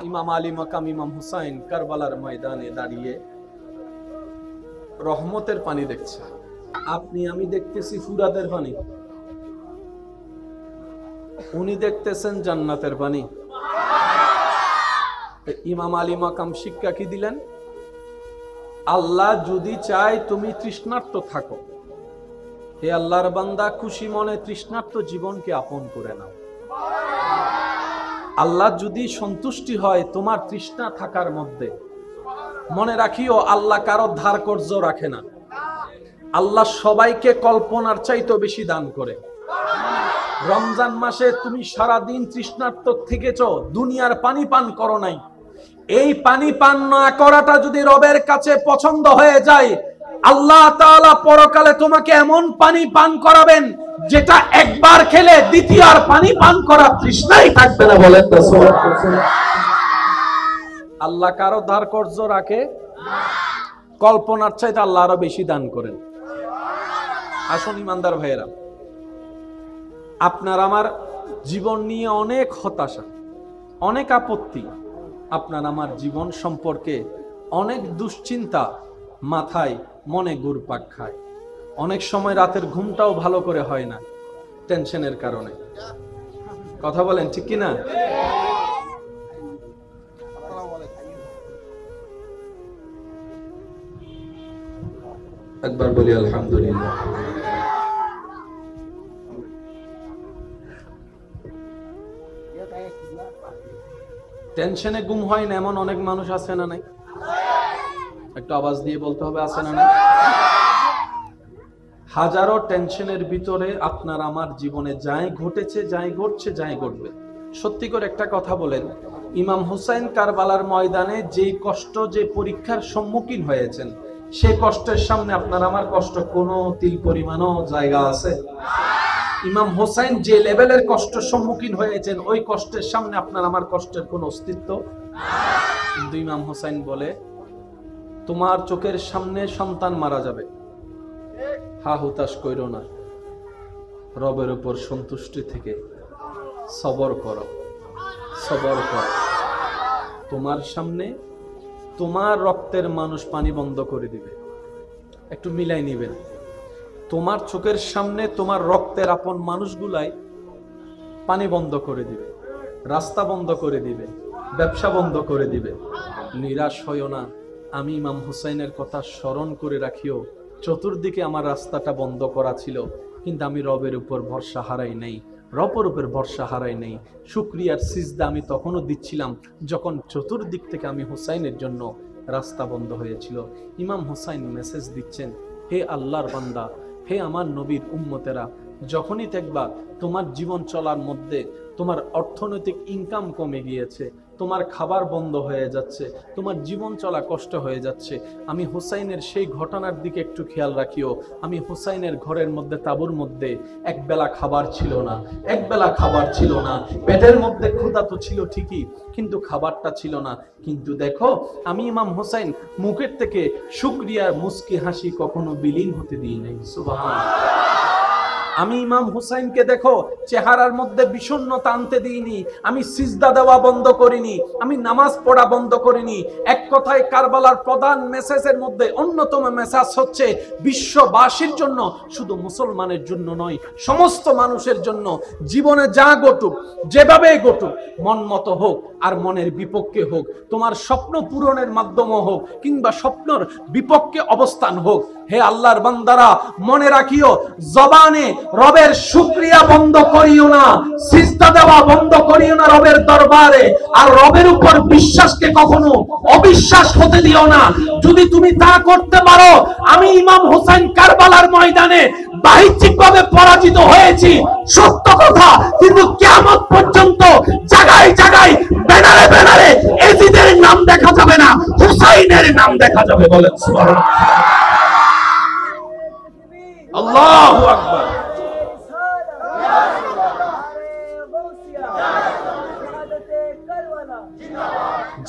ইমাম আলী মাকাম ইমাম হুসাইন কারবালার ময়দানে দাঁড়িয়ে রহমতের পানি দেখছে। আপনি আমি দেখতেছি ফুরাতের পানি, উনি দেখতেছেন জান্নাতের পানি। ইমাম আলী মাকাম শিক্ষা কি দিলেন? আল্লাহ যদি চায় তুমি তৃষ্ণার্ত থাকো, হে আল্লাহর বান্দা খুশি মনে তৃষ্ণার্ত জীবনকে আপন করে নাও। আল্লাহ যদি সন্তুষ্টি হয় তোমার তৃষ্ণা থাকার মধ্যে, মনে রাখিও আল্লাহ কারো ধার কর্জ রাখে না। আল্লাহ সবাইকে কল্পনার চাইতে বেশি দান করে। রমজান মাসে তুমি সারাদিন তৃষ্ণার্ত থেকেছ, দুনিয়ার পানি পান করো নাই। এই পানি পান না করাটা যদি রবের কাছে পছন্দ হয়ে যায়, আল্লাহ তাআলা পরকালে তোমাকে এমন পানি পান করাবেন যেটা একবার খেলে দ্বিতীয়বার পানি পান করার তৃষ্ণাই থাকবে না। বলেন তো সুবহানাল্লাহ। আল্লাহ কারো ধার কর্জ রাখে? কল্পনার চাইতে আল্লাহ আরো বেশি দান করেন। আসুন ইমানদার ভাইয়েরা, আপনার আমার জীবন নিয়ে অনেক হতাশা, অনেক আপত্তি, আপনার আমার জীবন সম্পর্কে অনেক দুশ্চিন্তা মাথায় মনে ঘুরপাক খায়। অনেক সময় রাতের ঘুমটাও ভালো করে হয় না টেনশনের কারণে। কথা বলেন ঠিক কিনা? একবার বলি আলহামদুলিল্লাহ। টেনশনে ঘুম হয় না এমন অনেক মানুষ আছে না নাই? একটু আওয়াজ দিয়ে বলতে হবে, আছে না নাই? হাজারো টেনশনের ভিতরে আপনার আমার জীবনে যাই ঘটেছে, যাই ঘটছে, যাই ঘটবে। সত্যি করে একটা কথা বলেন, ইমাম হুসাইন কারবালার ময়দানে যেই কষ্ট, যে পরীক্ষার সম্মুখীন হয়েছেন, সেই কষ্টের সামনে আপনার আমার কষ্ট কোনো তিল পরিমাণও জায়গা আছে? ইমাম হুসাইন যে লেভেলের কষ্টের সম্মুখীন হয়েছেন, ওই কষ্টের সামনে আপনার আমার কষ্টের কোনো অস্তিত্ব। কিন্তু ইমাম হুসাইন বলে, তোমার চোখের সামনে সন্তান মারা যাবে, হা হুতাশ কইরো না, রবের উপর সন্তুষ্টি থেকে সবর করো, সবর করো। তোমার সামনে তোমার রক্তের মানুষ পানি বন্ধ করে দিবে, একটু মিলাই নিবেন। তোমার চোখের সামনে তোমার রক্তের আপন মানুষগুলাই পানি বন্ধ করে দিবে, রাস্তা বন্ধ করে দিবে, ব্যবসা বন্ধ করে দিবে। নিরাশ হইও না, আমি ইমাম হুসাইনের কথা স্মরণ করে রাখিও, চতুর্দিকে আমার রাস্তাটা বন্ধ করা ছিল, কিন্তু আমি রবের উপর ভরসা হারাই নাই, রবের উপর ভরসা হারাই নাই। শুকরিয়ার সিজদা আমি তখনও দিচ্ছিলাম যখন চতুর্দিক থেকে আমি হুসাইনের জন্য রাস্তা বন্ধ হয়েছিল। ইমাম হুসাইন মেসেজ দিচ্ছেন, হে আল্লাহর বান্দা, হে আমার নবীর উম্মতেরা, যখনই দেখবা তোমার জীবন চলার মধ্যে তোমার অর্থনৈতিক ইনকাম কমে গিয়েছে, তোমার খাবার বন্ধ হয়ে যাচ্ছে, তোমার জীবন চলা কষ্ট হয়ে যাচ্ছে, আমি হুসাইনের সেই ঘটনার দিকে একটু খেয়াল রাখিও। আমি হুসাইনের ঘরের মধ্যে, তাঁবুর মধ্যে একবেলা খাবার ছিল না, একবেলা খাবার ছিল না, পেটের মধ্যে ক্ষুধা তো ছিল ঠিকই, কিন্তু খাবারটা ছিল না। কিন্তু দেখো, আমি ইমাম হুসাইন মুখের থেকে শুকরিয়ার মুস্কি হাসি কখনো বিলীন হতে দিই নাই। সুবহানাল্লাহ। আমি ইমাম হুসাইনকে দেখো চেহারার মধ্যে বিষণ্ণতা আনতে দিইনি, আমি সিজদা দেওয়া বন্ধ করিনি, আমি নামাজ পড়া বন্ধ করিনি। এক কথায় কারবালার প্রধান মেসেজের মধ্যে অন্যতম মেসেজ হচ্ছে বিশ্ববাসীর জন্য, শুধু মুসলমানের জন্য নয়, সমস্ত মানুষের জন্য। জীবনে যা ঘটুক, যেভাবে ঘটুক, মন মতো হোক আর মনের বিপক্ষে হোক, তোমার স্বপ্ন পূরণের মাধ্যমে হোক কিংবা স্বপ্নের বিপক্ষে অবস্থান হোক, হে আল্লাহর বান্দারা মনে রাখিও, জবানে রবের শুকরিয়া বন্ধ করিও না, সিজদা দেওয়া বন্ধ করিও না রবের দরবারে, আর রবের উপর বিশ্বাসকে কখনো অবিশ্বাস হতে দিও না। যদি তুমি তা করতে পারো, আমি ইমাম হুসাইন কারবালার ময়দানে বাহ্যিকভাবে পরাজিত হয়েছি সত্য কথা, কিন্তু কিয়ামত পর্যন্ত জায়গায় জায়গায় ব্যানারে ব্যানারে এজিদের নাম দেখা যাবে না, হুসাইনের নাম দেখা যাবে। বলেন সুবহানাল্লাহ। আল্লাহু আকবার।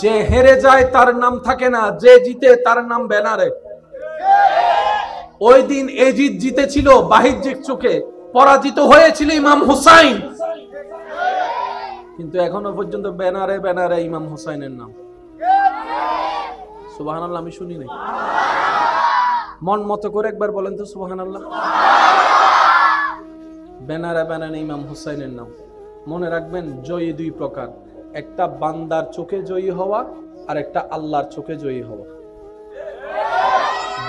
যে হেরে যায় তার নাম থাকে না, যে জিতে তার নাম ব্যানারে। ওই দিন এজিদ জিতেছিল বাহ্যিক চোখে, পরাজিত হয়েছিল ইমাম হুসাইন। কিন্তু এখনো পর্যন্ত ব্যানারে ব্যানারে ইমাম হুসাইনের নাম। সুবহানাল্লাহ, আমি শুনি নাই। মন মতো করে একবার বলেন তো সুবহানাল্লাহ। ব্যানারে ব্যানারে ইমাম হুসাইনের নাম। মনে রাখবেন, জয়ী দুই প্রকার, একটা বান্দার চোখে জয়ী হওয়া আর একটা আল্লাহর চোখে জয়ী হওয়া।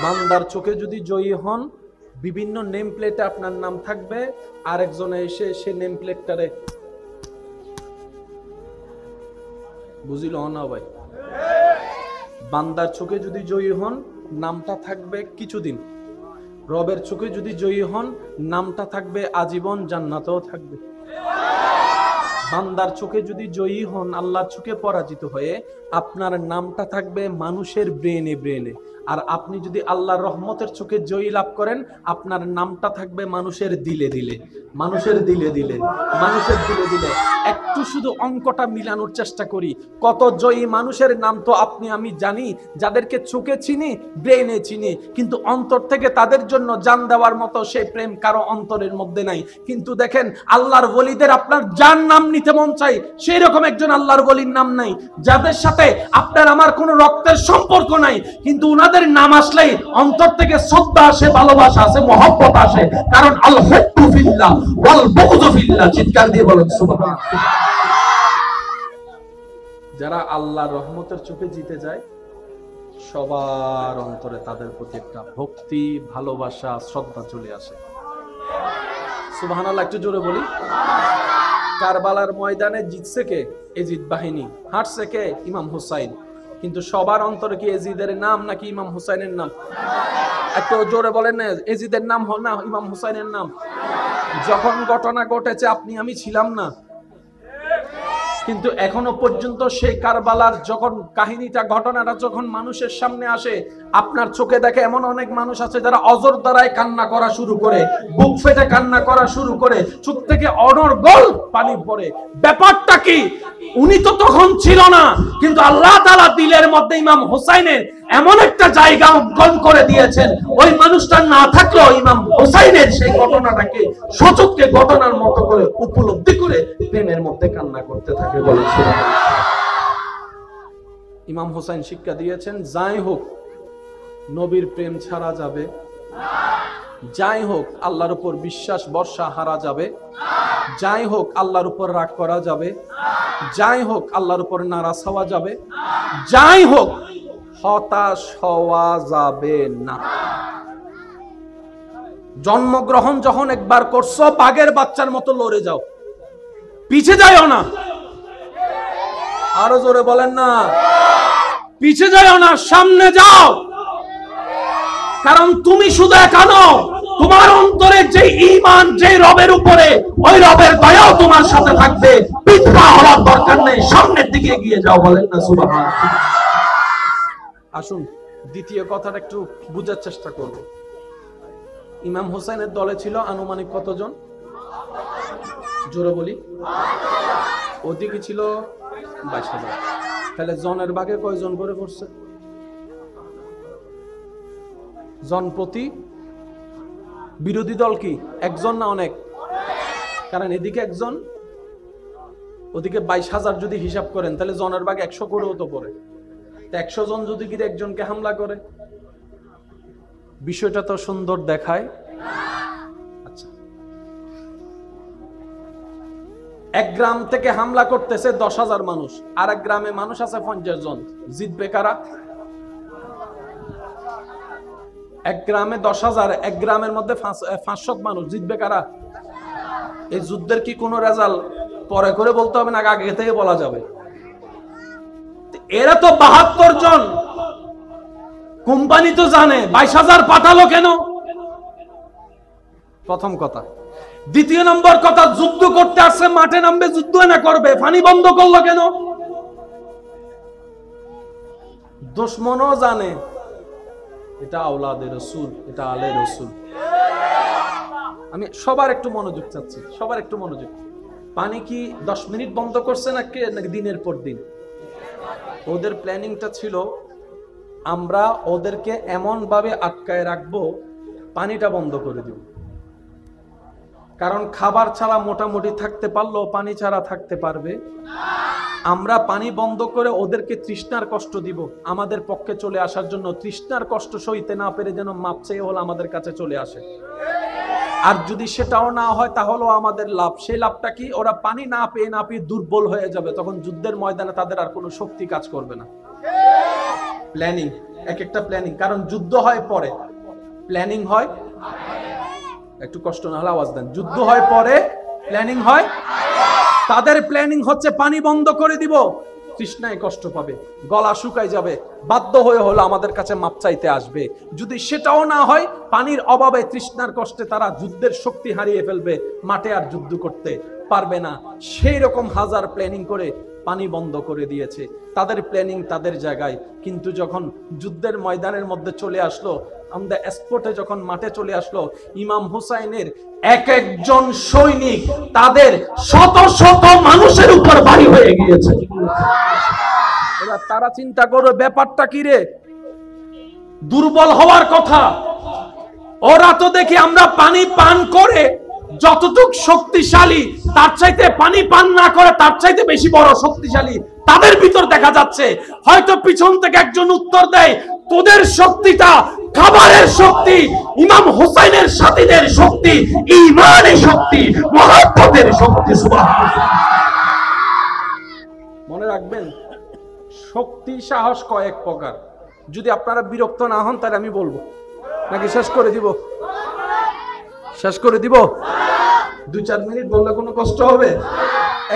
বান্দার চোখে যদি জয়ী হন, বিভিন্ন নেম প্লেটে আপনার নাম থাকবে, আরেকজনে এসে সে নেম প্লেটটারে বুঝিল না ভাই। বান্দার চোখে যদি জয়ী হন, নামটা থাকবে কিছুদিন। রবের চোখে যদি জয়ী হন, নামটা থাকবে আজীবন, জান্নাতেও থাকবে। বান্দার চোখে যদি জয়ী হন, আল্লাহর চোখে পরাজিত হয়ে, আপনার নামটা থাকবে মানুষের ব্রেনে ব্রেনে। আর আপনি যদি আল্লাহর রহমতের চোখে জয়ী লাভ করেন, আপনার নামটা থাকবে মানুষের দিলে দিলে, মানুষের দিলে দিলে, মানুষের দিলে দিলে। একটু শুধু অঙ্কটা মিলানোর চেষ্টা করি। কত জয়ী মানুষের নাম তো আপনি আমি জানি, যাদেরকে চোখে চিনি, ব্রেনে চিনি, কিন্তু অন্তর থেকে তাদের জন্য জান দেওয়ার মতো সেই প্রেম কারো অন্তরের মধ্যে নাই। কিন্তু দেখেন, আল্লাহর ওলিদের আপনার যার নাম নিতে মন চাই, সেই রকম একজন আল্লাহর ওলির নাম নাই, যাদের সাথে আপনার আমার কোনো রক্তের সম্পর্ক নাই, কিন্তু উনাদের নাম আসলেই অন্তর থেকে শ্রদ্ধা আসে, ভালোবাসা আসে, মহব্বত আসে। কারণ আল হুব্বু ফিল্লাহ ওয়াল বুগযু ফিল্লাহ। চিৎকার দিয়ে বলেন সুবহানাল্লাহ। যারা আল্লাহর রহমতের চোখে জিতে যায়, সবার অন্তরে তাদের প্রতি একটা ভক্তি, ভালোবাসা, শ্রদ্ধা চলে আসে। সুবহানাল্লাহ, একটু জোরে বলি। কারবালার ময়দানে জিতছে কে? এজিদ বাহিনী। হারছে কে? ইমাম হুসাইন। কিন্তু সবার অন্তরে কি এজিদের নাম নাকি ইমাম হুসাইনের নাম? একটু জোরে বলেন না, এজিদের নাম না ইমাম হুসাইনের নাম? যখন ঘটনা ঘটেছে আপনি আমি ছিলাম না, কিন্তু এখনো পর্যন্ত সেই কারবালার যখন কাহিনীটা, ঘটনাটা যখন মানুষের সামনে আসে, আপনার চোখে দেখে এমন অনেক মানুষ আছে যারা অজর দ্বারায় কান্না করা শুরু করে, বুক ফেটে কান্না করা শুরু করে, চোখ থেকে অনর্গল পানি পড়ে। ব্যাপারটা কি? উনি তো তখন ছিল না, কিন্তু আল্লাহ তাআলা দিলের মধ্যে ইমাম হুসাইনের এমন একটা জায়গা অর্জন করে দিয়েছেন, ওই মানুষটা না থাকলেও ইমাম হুসাইনের সেই ঘটনাটাকে সচক্ষে ঘটনার মতো করে উপলব্ধি করে প্রেমের মধ্যে কান্না করতে থাকে। বলেন সুবহানাল্লাহ। ইমাম হুসাইন শিক্ষা দিয়েছেন, যাই হোক নবীর প্রেম ছাড়া যাবে, যাই হোক আল্লাহর উপর বিশ্বাস ভরসা হারা যাবে, যাই হোক আল্লাহর উপর রাগ করা যাবে, যাই হোক আল্লাহর উপর নারাজ হওয়া যাবে, যাই হোক হতাশ হওয়া যাবে না। জন্মগ্রহণ যখন একবার করছো, বাঘের বাচ্চার মতো লড়ে যাও, পিছে যাও না। আরো জোরে বলেন না, পিছে যাও না, সামনে যাও। কারণ তুমি শুধু একা নও, তোমার অন্তরে যে ঈমান, যে রবের উপরে, ওই রবের দয়াও তোমার সাথে থাকবে। পিছপা হওয়ার দরকার নেই, সামনের দিকে এগিয়ে যাও। বলেন না সুবহানাল্লাহ। আসুন দ্বিতীয় কথাটা একটু বুঝার চেষ্টা করব। ইমাম হুসাইনের দলে ছিল আনুমানিক কতজন? জোরে বলি। ওদিকে ছিল 22,000। তাহলে জনের ভাগে কয়জন করে পড়ছে? জন প্রতি। বিরোধী দল কি একজন না অনেক? কারণ এদিকে একজন, ওদিকে 22,000 যদি হিসাব করেন, তাহলে জনের ভাগ 100 করেও তো পড়ে। 100 জন যদি গিয়ে একজনকে হামলা করে, বিষয়টা তো সুন্দর দেখায়। আচ্ছা, এক গ্রাম থেকে হামলা করতেছে 10,000 মানুষ, আর এক গ্রামে মানুষ আছে 50 জন, জিতবে কারা? এক গ্রামে 10,000, এক গ্রামের মধ্যে 500 মানুষ, জিতবে কারা? এই যুদ্ধের কি কোনো রেজাল্ট পরে করে বলতে হবে না, আগে থেকে বলা যাবে? এরা তো 72 জন, কোম্পানি তো জানে 22,000 পাঠালো কেন? প্রথম কথা। দ্বিতীয় নম্বর কথা, যুদ্ধ করতে আসছে, মাঠে নামবে, যুদ্ধ না করবে, পানি বন্ধ করলো কেন? দুশমনও জানে এটা আওলাদে রাসূল, এটা আলে রাসূল। আমি সবার একটু মনোযোগ চাচ্ছি, সবার একটু মনোযোগ। পানি কি 10 মিনিট বন্ধ করছে নাকি দিনের পর দিন? ওদের প্ল্যানিংটা ছিল, আমরা ওদেরকে এমন ভাবে আটকায় রাখবো, পানিটা বন্ধ করে দিব। কারণ খাবার ছাড়া মোটামুটি থাকতে পারলেও পানি ছাড়া থাকতে পারবে। আমরা পানি বন্ধ করে ওদেরকে তৃষ্ণার কষ্ট দিব, আমাদের পক্ষে চলে আসার জন্য তৃষ্ণার কষ্ট সইতে না পেরে যেন মাপ চেয়ে হলো আমাদের কাছে চলে আসে। আর যদি সেটাও না হয় তাহলেও আমাদের লাভ। সেই লাভটা কি? ওরা পানি না পেয়ে দুর্বল হয়ে যাবে, তখন যুদ্ধের ময়দানে তাদের আর কোনো শক্তি কাজ করবে না। প্ল্যানিং, এক একটা প্ল্যানিং, কারণ যুদ্ধ হয় পরে, প্ল্যানিং হয়, একটু কষ্ট না হলে আওয়াজ দেন, যুদ্ধ হয় পরে, প্ল্যানিং হয়। তাদের প্ল্যানিং হচ্ছে পানি বন্ধ করে দিব, তৃষ্ণায় কষ্ট পাবে, গলা শুকায় যাবে, বাধ্য হয়ে হলো আমাদের কাছে মাপ চাইতে আসবে। যদি সেটাও না হয়, পানির অভাবে তৃষ্ণার কষ্টে তারা যুদ্ধের শক্তি হারিয়ে ফেলবে, মাঠে আর যুদ্ধ করতে পারবে না। সেই রকম হাজার প্ল্যানিং করে পানি বন্ধ করে দিয়েছে। তাদের প্ল্যানিং তাদের জায়গায়, কিন্তু যখন যুদ্ধের ময়দানের মধ্যে চলে আসলো, আমাদের স্পটে যখন মাঠে চলে আসলো, ইমাম হুসাইনের এক একজন সৈনিক তাদের শত শত মানুষের উপর ভারী হয়ে গিয়েছে। এবার তারা চিন্তা করো, ব্যাপারটা কি রে, দুর্বল হওয়ার কথা। ওরা তো দেখি আমরা পানি পান করে যতটুক শক্তিশালী, তার চাইতে পানি পান না করে তার চাইতে বেশি বড় শক্তিশালী তাদের ভিতর দেখা যাচ্ছে। হয়তো পিছন থেকে একজন উত্তর দেয়, তোদের শক্তিটা খাবারের শক্তি, ইমাম হুসাইনের সাথীদের শক্তি ঈমানের শক্তি, মুহাব্বতের শক্তি। সুবহানাল্লাহ। মনে রাখবেন, শক্তি সাহস কয়েক প্রকার। যদি আপনারা বিরক্ত না হন তাহলে আমি বলবো, নাকি শেষ করে দিব? শেষ করে দিব? 2-4 মিনিট বললে কোনো কষ্ট হবে?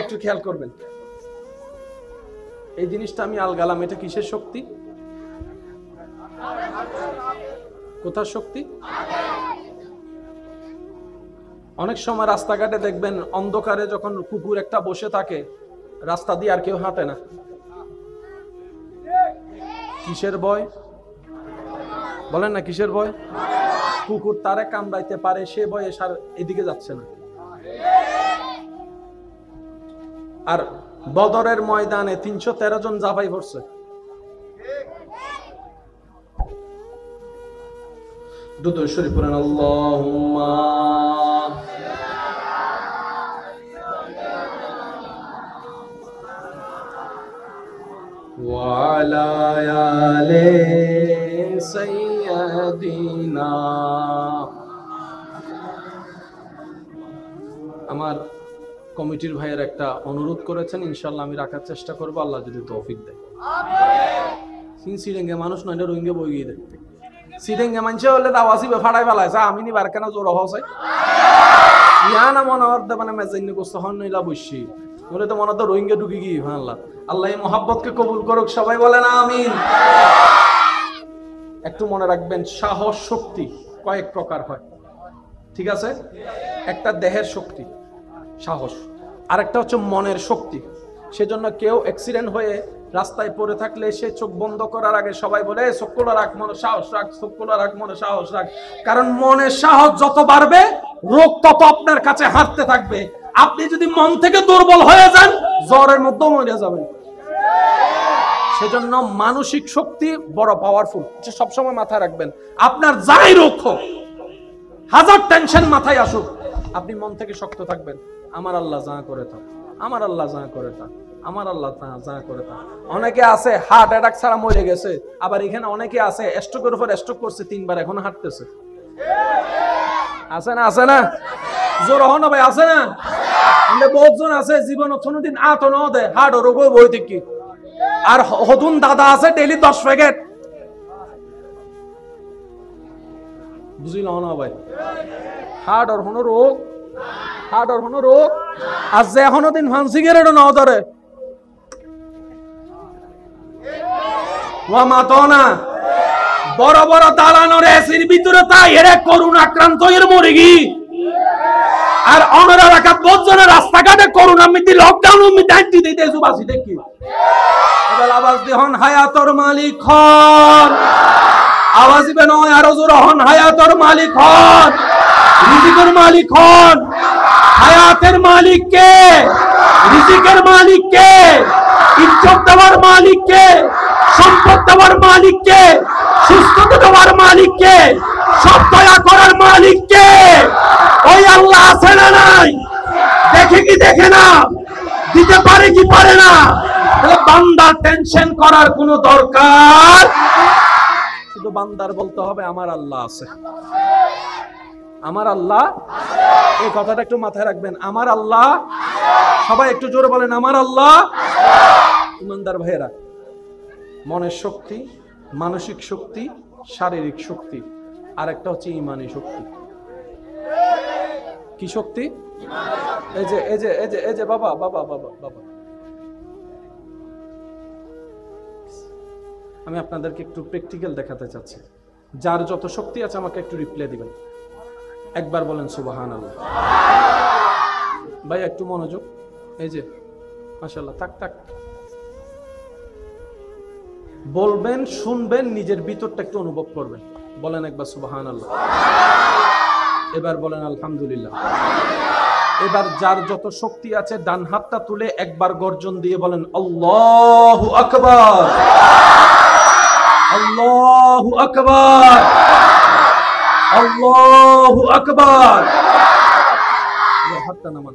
একটু খেয়াল করবেন, এই জিনিসটা আমি আলগালাম, এটা কিসের শক্তি? কোথার শক্তি? অনেক সময় রাস্তাঘাটে দেখবেন অন্ধকারে যখন কুকুর একটা বসে থাকে, রাস্তা দিয়ে আর কেউ হাঁটে না। কিসের ভয়? বলেন না, কিসের ভয়? কুকুর তারে কামড়াইতে পারে, সে ভয়ে সার এদিকে যাচ্ছে না। আর বদরের ময়দানে 313 জন জাফাই পড়ছে। দুরূদ শরীফ পড়েন, আল্লাহুম্মা ওয়া আলা আলি সাইয়্যিদিনা। আমার কমিটির ভাইয়ের একটা অনুরোধ করেছেন, ইনশাআল্লাহ আমি রাখার চেষ্টা করব, আল্লাহ যদি তৌফিক দেয়। আমিন। সিরেঙ্গে মানুষ নয়, রোহিঙ্গা বই গিয়ে দেয়। সিরেঙ্গে মানুষ হলে দাওয়াসি ফাড়াই ফেলাইছে, আমি নি বার কেন জোর হসাই ইয়া না মনে হতে মানে মেজাইন করতে হন নইলা বসি বলে তো মনে তো রোহিঙ্গা ঢুকে গিয়ে। আল্লাহ আল্লাহ এই মহাব্বতকে কবুল করুক, সবাই বলেন আমিন। একটু মনে রাখবেন, সাহস শক্তি কয়েক প্রকার হয়, ঠিক আছে? একটা দেহের শক্তি সাহস, আর একটা হচ্ছে মনের শক্তি। সেজন্য কেউ অ্যাক্সিডেন্ট হয়ে রাস্তায় পড়ে থাকলে সে চোখ বন্ধ করার আগে সবাই বলে চোখ খোলা রাখ, মনে সাহস রাখ, চোখ খোলা রাখ, মনে সাহস রাখ। কারণ মনের সাহস যত বাড়বে, রোগ তত আপনার কাছে হাঁটতে থাকবে। আপনি যদি মন থেকে দুর্বল হয়ে যান, জ্বরের মধ্যে মরে যাবেন। সেজন্য মানসিক শক্তি বড় পাওয়ারফুল, সবসময় মাথায় রাখবেন। আপনার যাই রোগ হোক, হাজার টেনশন মাথায় আসুক, আপনি মন থেকে শক্ত থাকবেন। আমার আল্লাহ যা করে থাক, আমার আল্লাহ যা করে থাক, আমার আল্লাহ যা করে থাক। অনেকে আছে হার্ট অ্যাটাক ছাড়া মরে গেছে, আবার এখানে অনেকে আছে স্ট্রোকের উপর স্ট্রোক করছে, 3 বার এখনো হাঁটতেছে। আছে না? আছে না? জোর হন ভাই, আছে না? আমাদের বহুত জন আছে জীবন কোনোদিন আত ন দে, হার্ট রোগ বই থেকে। আর হদুন দাদা আছে ডেইলি 10 প্যাকেট। বুঝিল না ভাই? হার্ট আর হনো রোগ, হার্ট আর হনো রোগ। আর যে এখনো দিন ফান সিগারেটও না ধরে, ওয়া মাতো না। বড় বড় দালানোর এসির ভিতরে তাই এরা করোনা আক্রান্ত এর মরে গি। আর অনরা রাখা বজনে রাস্তাঘাটে করোনা মিতি লকডাউন মিতি আইতি দিতে সুবাসি দেখি। এবার আওয়াজ দিহন হায়াতর মালিক হন, আওয়াজ দিবে নয় আরো জোর হন, হায়াতর মালিক হন, রিজিকের মালিক হন। হায়াতের মালিক কে? রিজিকের মালিক কে? ইজ্জত দেওয়ার মালিক কে? সম্পদ দেওয়ার মালিক কে? সুস্থতা দেওয়ার মালিক কে? সব দয়া করার মালিক কে? ওই আল্লাহ আছে না নাই? দেখে কি দেখে না? দিতে পারে কি পারে না? তাহলে বান্দার টেনশন করার কোনো দরকার, শুধু বান্দার বলতে হবে আমার আল্লাহ আছে, আমার আল্লাহ। এই কথাটা একটু মাথায় রাখবেন, আমার আল্লাহ। সবাই একটু জোরে বলেন আমার আল্লাহ। ইমানদার ভাইয়েরা, মনের শক্তি, মানসিক শক্তি, শারীরিক শক্তি, আর একটা হচ্ছে ইমানি শক্তি। কি শক্তি? এই যে এই যে এই যে এই যে বাবা বাবা বাবা বাবা, আমি আপনাদেরকে একটু প্র্যাকটিক্যাল দেখাতে চাচ্ছি। যার যত শক্তি আছে আমাকে একটু রিপ্লাই দিবেন, একবার বলেন সুবহানাল্লাহ। ভাই একটু মনোযোগ, এই যে মাশাআল্লাহ, তাক তাক বলবেন, শুনবেন, নিজের ভিতরটা একটু অনুভব করবেন। বলেন একবার সুবহানাল্লাহ, এবার বলেন আলহামদুলিল্লাহ। এবার যার যত শক্তি আছে ডান হাতটা তুলে একবার গর্জন দিয়ে বলেন আল্লাহু আকবার, আল্লাহু আকবার, আল্লাহু আকবার। হাতটা নামান,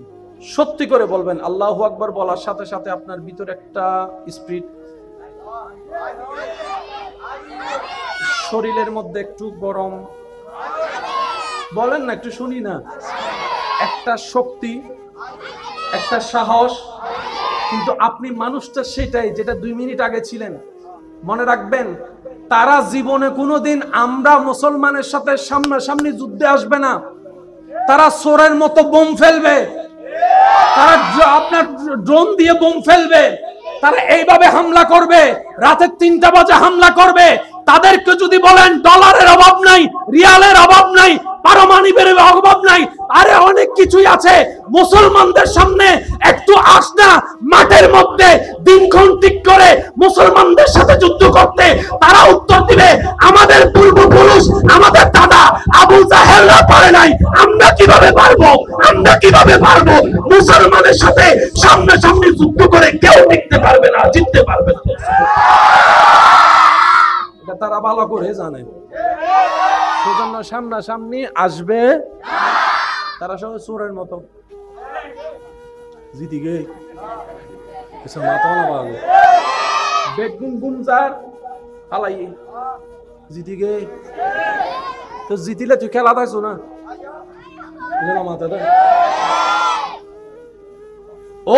সত্যি করে বলবেন আল্লাহু আকবার। বলার সাথে সাথে আপনার ভিতরে একটা স্পিরিট, শরীরের মধ্যে একটু গরম, বলেন না একটু শুনি না, একটা শক্তি, একটা সাহস। কিন্তু আপনি মানুষটা সেটাই যেটা 2 মিনিট আগে ছিলেন। মনে রাখবেন, তারা জীবনে কোনোদিন আমরা মুসলমানের সাথে সামনাসামনি যুদ্ধে আসবে না। তারা চোরের মতো বোম ফেলবে, তারা আপনার ড্রোন দিয়ে বোম ফেলবে, তারা এইভাবে হামলা করবে, রাতের 3টা বাজে হামলা করবে। তাদেরকে যদি বলেন ডলারের অভাব নাই, রিয়ালের অভাব নাই, পারমাণবিকের অভাব নাই, আরে অনেক কিছুই আছে, মুসলমানদের সামনে একটু আসনা মাঠের মধ্যে দিনক্ষণ ঠিক করে মুসলমানদের সাথে যুদ্ধ করতে, তারা উত্তর দিবে আমাদের পূর্বপুরুষ, আমাদের দাদা আবু জাহেলরা পারে নাই, আমরা কিভাবে পারবো, আমরা কিভাবে পারবো? মুসলমানের সাথে সামনাসামনি যুদ্ধ করে কেউ টিকতে পারবে না, জিততে পারবে না। এটা তারা ভালো করে জানে, সেজন্য সামনাসামনি আসবে তারা সব চোরের মতো। জিতি গে কিছু মাথা না ভালো বেগুন গুমজার হালাই জিতি গে, তো জিতিলে তুই খেলা দেখছো না মাথাটা।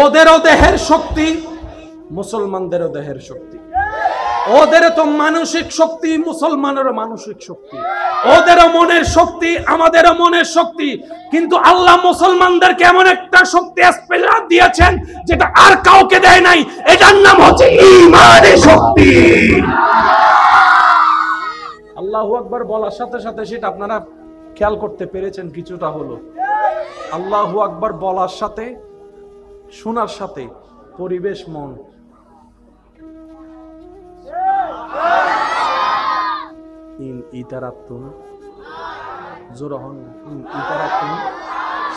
ওদেরও দেহের শক্তি, মুসলমানদেরও দেহের শক্তি। ওদের তো মানসিক শক্তি, মুসলমানেরও মানসিক শক্তি। ওদেরও মনের শক্তি, আমাদেরও মনের শক্তি। কিন্তু আল্লাহ মুসলমানদেরকে এমন একটা শক্তি স্পেশাল দিয়েছেন যেটা আর কাউকে দেয় নাই। এটার নাম হচ্ছে ঈমানের শক্তি। আল্লাহু আকবার বলার সাথে সাথে সেটা আপনারা খেয়াল করতে পেরেছেন কিছুটা হলো। আল্লাহু আকবার বলার সাথে, শোনার সাথে পরিবেশ, মন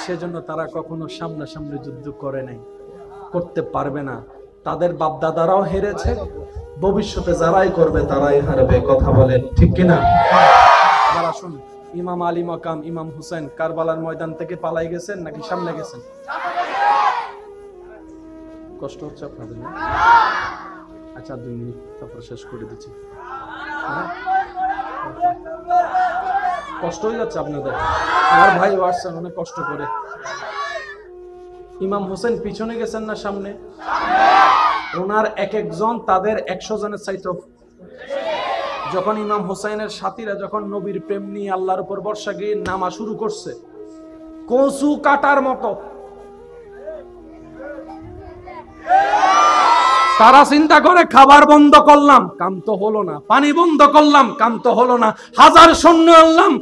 সেজন্য তারা কখনো সামনাসামনি যুদ্ধ করে নাই, করতে পারবে না। তাদের বাপদাদারাও হেরেছে, ভবিষ্যতে যারাই করবে তারাই হারবে। কথা বলেন ঠিক কিনা? যারা শুন, ইমাম আলী মাকাম ইমাম হুসাইন কারবালার ময়দান থেকে পালাই গেছেন নাকি সামনে গেছেন? কষ্ট হচ্ছে আপনাদের না? আচ্ছা 2 মিনিট তারপর শেষ করে দিচ্ছি। কষ্ট হয়ে যাচ্ছে আপনাদের? আমার ভাই আসছেন অনেক কষ্ট করে। ইমাম হোসেন পিছনে গেছেন না সামনে? ওনার এক একজন তাদের 100 জনের চাইতে। যখন ইমাম হোসেনের সাথীরা যখন নবীর প্রেম নিয়ে আল্লাহর উপর ভরসা গিয়ে নামা শুরু করছে, কচু কাটার মতো তারা চিন্তা করে খাবার বন্ধ করলাম, কাম তো হলো না, পানি বন্ধ করলাম, কাম তো হলো না, 1000 সৈন্য আনলাম,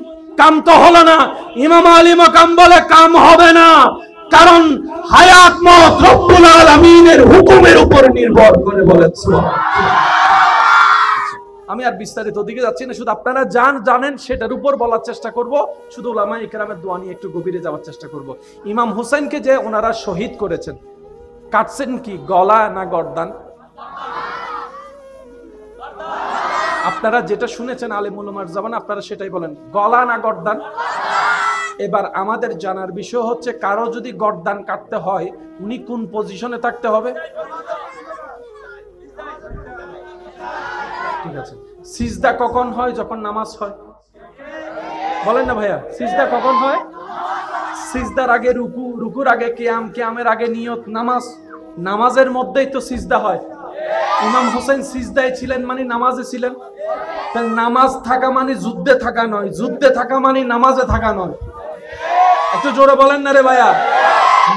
কাম তো হলো না। ইমাম আলী মাকাম বলে কাম হবে না, কারণ হায়াত মত রব্বুল আলামিনের হুকুমের উপর নির্ভর করে। বলেন সুবহানাল্লাহ। আমি আর বিস্তারিত দিকে যাচ্ছি না, শুধু আপনারা জানেন সেটার উপর বলার চেষ্টা করব। শুধু উলামায়ে ইকরামের দোয়া নিয়ে একটু গভীরে যাওয়ার চেষ্টা করব। ইমাম হোসেনকে যে ওনারা শহীদ করেছেন, কাটছেন কি গলা না গর্দান? আপনারা যেটা শুনেছেন আলেম উলামার জবানে আপনারা সেটাই বলেন, গলা না গর্দান? এবার আমাদের জানার বিষয় হচ্ছে, কারো যদি গর্দান কাটতে হয় উনি কোন পজিশনে থাকতে হবে? ঠিক আছে, সিজদা কখন হয়? যখন নামাজ হয়। বলেন না ভাইয়া, সিজদা কখন হয়? সিজদার আগে রুকু, রুকুর আগে কিয়াম, কিয়ামের আগে নিয়ত, নামাজ, নামাজের মধ্যেই তো সিজদা হয়। ইমাম হোসেন সিজদায় ছিলেন মানে নামাজে ছিলেন। তাহলে নামাজ থাকা মানে যুদ্ধে থাকা নয়, যুদ্ধে থাকা মানে নামাজে থাকা নয়। একটু জোরে বলেন না রে ভাইয়া।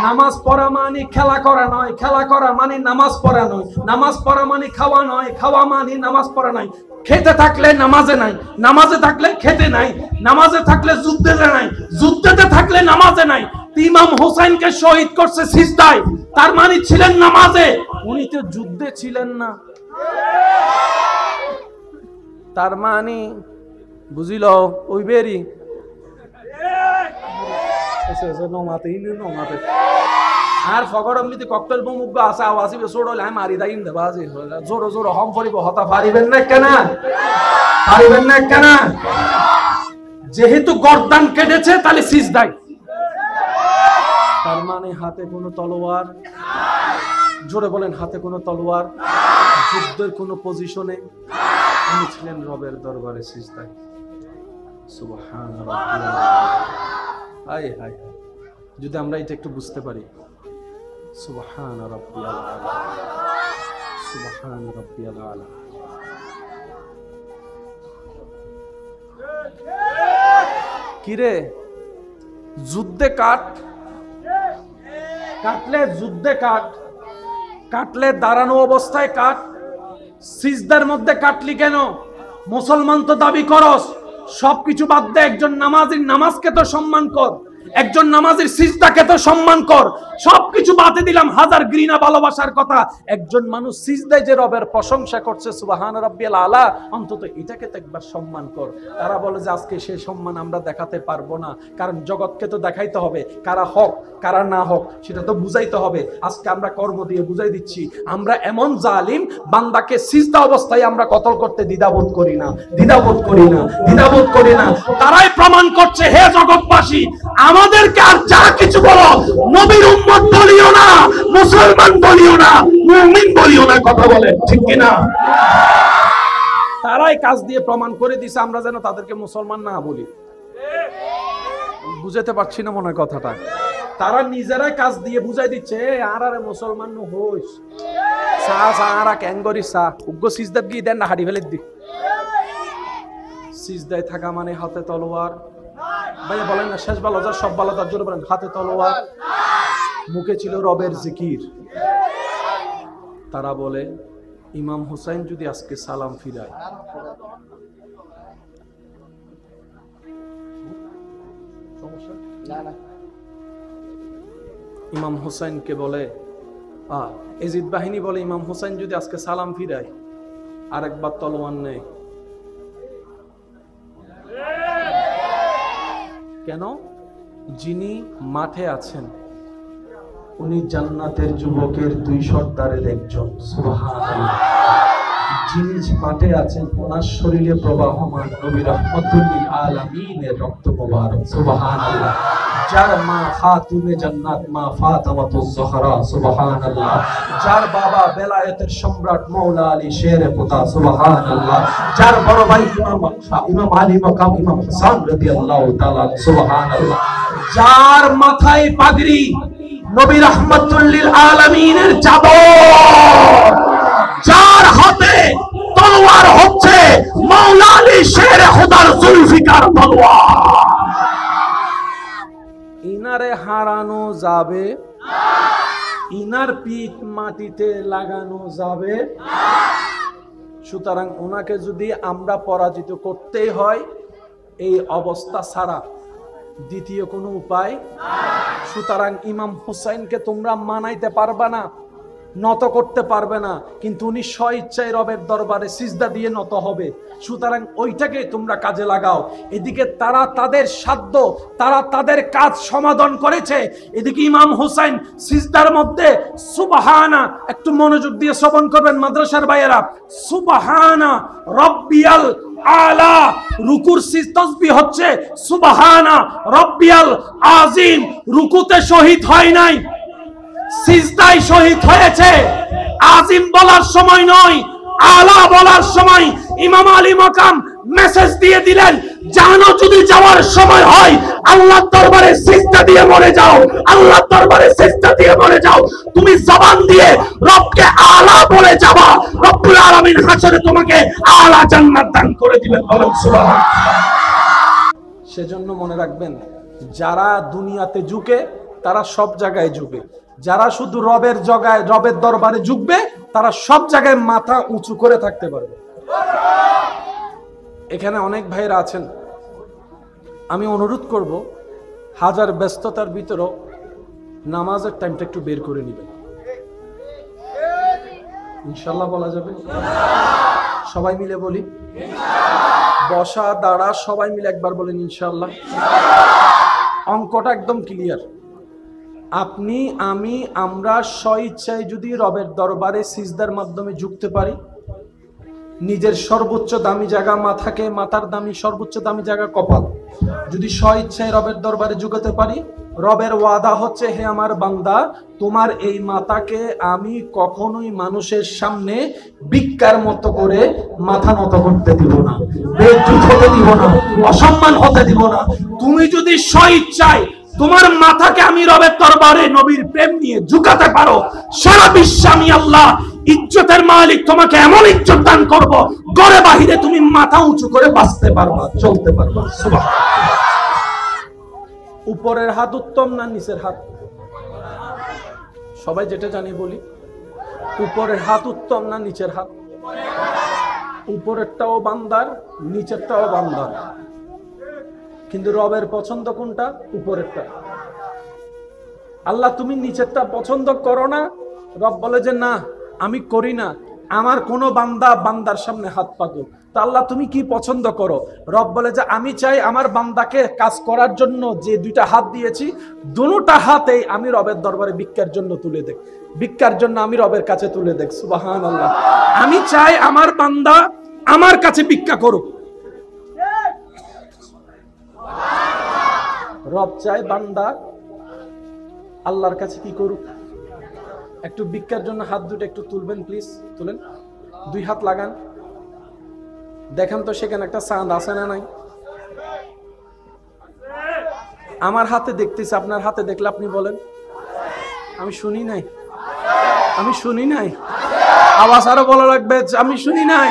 নামাজ পড়া মানে খেলা করা নয়, খেলা করা মানে নামাজ পড়া নয়, নামাজ পড়া মানে খাওয়া নয়, খাওয়া মানে নামাজ পড়া নয়। খেতে থাকলে নামাজে নাই, নামাজে থাকলে খেতে নাই, নামাজে থাকলে যুদ্ধেতে নাই, যুদ্ধেতে থাকলে নামাজে নাই। ইমাম হোসেনকে শহীদ করছে সিজদায়, তার মানে ছিলেন নামাজে, উনি তো যুদ্ধে ছিলেন না। তার মানে বুঝিল ওই বেরি আর ফগর এমনিতে ককটেল বোম আছে আওয়াজ ছোট হলে আমি মারি দাইন দেবা আজি জোর জোর হম পড়িব, হতা পারিবেন না কেন? পারিবেন না কেন? যেহেতু গর্দান কেটেছে তাহলে সিজদায়, তার মানে হাতে কোনো তলোয়ার, জোরে বলেন হাতে কোনো তলোয়ার, যুদ্ধের কোনো পজিশনে উনি ছিলেন রবের দরবারে সিজদায়। সুবহান রাব্বিয়াল হায় হায়, যদি আমরা এটা একটু বুঝতে পারি। সুবহান রাব্বিয়াল আলা, সুবহান রাব্বিয়াল আলা। কিরে যুদ্ধে কাট, কাটলে যুদ্ধে কাট, কাটলে দাঁড়ানো অবস্থায় কাট, সিজদার মধ্যে কাটলি কেন? মুসলমান তো দাবি করস, সবকিছু বাদ দে, একজন নামাজীর নামাজকে তো সম্মান কর, একজন নামাজীর সিজদাকে তো সম্মান কর। সবকিছু বাদে দিলাম, হাজার ঘৃণা ভালোবাসার কথা, একজন মানুষ সিজদায় যে রবের প্রশংসা করছে সুবহান রাব্বিয়াল আলা, অন্তত এটাকে তো একবার সম্মান কর। তারা বলে যে আজকে সেই সম্মান আমরা দেখাতে পারবো না, কারণ জগৎকে তো দেখাইতে হবে কারা হক কারা না হক, সেটা তো বুঝাইতে হবে। আজকে আমরা কর্ম দিয়ে বুঝাই দিচ্ছি, আমরা এমন জালিম বান্দাকে সিজদা অবস্থায় আমরা কতল করতে দ্বিধাবোধ করি না, দ্বিধাবোধ করি না, দ্বিধাবোধ করি না। তারাই প্রমাণ করছে, হে জগৎবাসী, আমাদেরকে আর যা কিছু বলো, নবীর উম্মত বলিও না, মুসলমান বলিও না, মুমিন বলিও না, কথা বলে ঠিক কিনা? তারাই কাজ দিয়ে প্রমাণ করে দিছে আমরা যেন তাদেরকে মুসলমান না বলি। বুঝাতে পারছি না মনে হয় কথাটা। তারা নিজেরাই কাজ দিয়ে বুঝাই দিচ্ছে, আর আরে মুসলমান হইস সা সা আরা ক্যাঙ্গরি সা উগ্র সিজদাত গিয়ে দেন না, হাড়ি ফেলে দি। সিজদায় থাকা মানে হাতে তলোয়ার। ভাইয়া বলেন না, শেষ ভালো যার সব ভালো তার জন্য বলেন হাতে তলোয়ার, মুখে ছিল রবের জিকির। তারা বলে ইমাম হুসাইন যদি আজকে সালাম ফিরায়, ইমাম হুসাইনকে বলে এজিদ বাহিনী বলে ইমাম হুসাইন যদি আজকে সালাম ফিরায় আরেকবার তলোয়ার নেই কেন? যিনি মাঠে আছেন উনি জান্নাতের যুবকের দুই সর্দারের একজন। সুবহানাল্লাহ। যিনি মাঠে আছেন ওনার শরীরে প্রবাহমান নবী রাহমাতুল লিল আলামিনের রক্ত মোবারক। সুবহানাল্লাহ। যার মা খাতুনে জান্নাত মা ফাতেমাতুজ জোহরা। সুবহানাল্লাহ। যার বাবা বেলায়েতের সম্রাট মাওলা আলী শেরে খোদা। সুবহানাল্লাহ। যার বড় ভাই ইমাম আলী মাকাম ইমাম হাসান রাদিয়াল্লাহু তাআলা। সুবহানাল্লাহ। যার মাথায় পাগড়ি নবী রাহমাতুল লিল আলামিনের চাদর, যার হাতে তলোয়ার হচ্ছে মাওলা আলী শেরে খোদার জুলফিকার তলোয়ার। ইনারে হারানো যাবে, ইনার পিঠ মাটিতে লাগানো যাবে। সুতরাং ওনাকে যদি আমরা পরাজিত করতেই হয়, এই অবস্থা ছাড়া দ্বিতীয় কোনো উপায়। সুতরাং ইমাম হুসাইনকে তোমরা মানাইতে পারবা না, নত করতে পারবে না, কিন্তু উনি স্বইচ্ছায় রবের দরবারে সিজদা দিয়ে নত হবে। সুতরাং ওইটাকে তোমরা কাজে লাগাও। এদিকে তারা তাদের সাধ্য, তারা তাদের কাজ সমাধান করেছে। এদিকে ইমাম হুসাইন সিজদার মধ্যে সুবহানা, একটু মনোযোগ দিয়ে শ্রবণ করবেন মাদ্রাসার ভাইয়েরা, সুবহানা রব্বিয়াল আলা, রুকুর তাসবিহ হচ্ছে সুবহানা রব্বিয়াল আযীম। রুকুতে শহীদ হয় নাই, সিজদায় শহীদ হয়েছে। আযীম বলার সময় নয়, আলা বলার সময় ইমাম আলী মাকাম মেসেজ দিয়ে দিলেন, জানো যদি যাওয়ার সময় হয় আল্লাহর দরবারে সিজদা দিয়ে মরে যাও, আল্লাহর দরবারে সিজদা দিয়ে মরে যাও। তুমি জবান দিয়ে রবকে আলা বলে যাবা, রব্বুল আলামিন হাসরে তোমাকে আলা জান্নাত দান করে দিবেন। বলেন সুবহানাল্লাহ। সেজন্য মনে রাখবেন, যারা দুনিয়াতে ঝুঁকে তারা সব জায়গায় ঝুঁকে, যারা শুধু রবের জায়গায় রবের দরবারে ঝুঁকবে তারা সব জায়গায় মাথা উঁচু করে থাকতে পারবে। এখানে অনেক ভাইরা আছেন, আমি অনুরোধ করব হাজার ব্যস্ততার ভিতরেও নামাজের টাইমটা একটু বের করে নেবেন। ইনশাল্লাহ বলা যাবে? সবাই মিলে বলি, বসা দাঁড়া সবাই মিলে একবার বলেন ইনশাল্লাহ। অঙ্কটা একদম ক্লিয়ার। আপনি, আমি, আমরা স্বইচ্ছায় যদি রবের দরবারে সিজদার মাধ্যমে ঝুঁকতে পারি, নিজের সর্বোচ্চ দামি জায়গা মাথাকে, মাথার দামি সর্বোচ্চ দামি জায়গা কপাল, যদি স্বইচ্ছায় রবের দরবারে ঝুঁকাতে পারি, রবের ওয়াদা হচ্ছে, হে আমার বান্দা, তোমার এই মাথাকে আমি কখনোই মানুষের সামনে ভিক্ষার মতো করে মাথা নত করতে দিব না, বেইজ্জত হতে দিব না, অসম্মান হতে দিব না। তুমি যদি স্বইচ্ছায় তোমার মাথাকে আমি রবের দরবারে নবীর প্রেম নিয়ে ঝুঁকাতে পারো, সারা বিশ্বে আমি আল্লাহ ইজ্জতের মালিক তোমাকে এমন ইজ্জত দান করব, ঘরে বাহিরে তুমি মাথা উঁচু করে বাঁচতে পারবা, চলতে পারবা। সুবহানাল্লাহ। উপরের হাত উত্তম না নিচের হাত? সবাই যেটা জানি বলি, উপরের হাত উত্তম না নিচের হাত? উপরেরটাও বান্দার, নিচেরটাও বান্দার, কিন্তু রবের পছন্দ কোনটা? উপরেরটা। আল্লাহ তুমি নিচেরটা পছন্দ করো না, রব বলে যে না আমি করি না, আমার কোন বান্দা বান্দার সামনে হাত পাতো। তা আল্লাহ তুমি কি পছন্দ করো? রব বলে যে আমি চাই আমার বান্দাকে কাজ করার জন্য যে দুইটা হাত দিয়েছি, দুটোটা হাতেই আমি রবের দরবারে ভিক্ষার জন্য তুলে দেখ, ভিক্ষার জন্য আমি রবের কাছে তুলে দেখ। সুবহানাল্লাহ। আমি চাই আমার বান্দা আমার কাছে ভিক্ষা করুক। রব চায় বান্দা আল্লাহর কাছে কি করুক? একটু ভিক্ষার জন্য হাত দুটো একটু তুলবেন প্লিজ, তুলেন, দুই হাত লাগান, দেখেন তো সেখানে একটা চাঁদ আছে না নাই? আমার হাতে দেখতেছি, আপনার হাতে দেখলে আপনি বলেন আমি শুনি নাই, আমি শুনি নাই। আওয়াজ আরো বলা লাগবে, আমি শুনি নাই।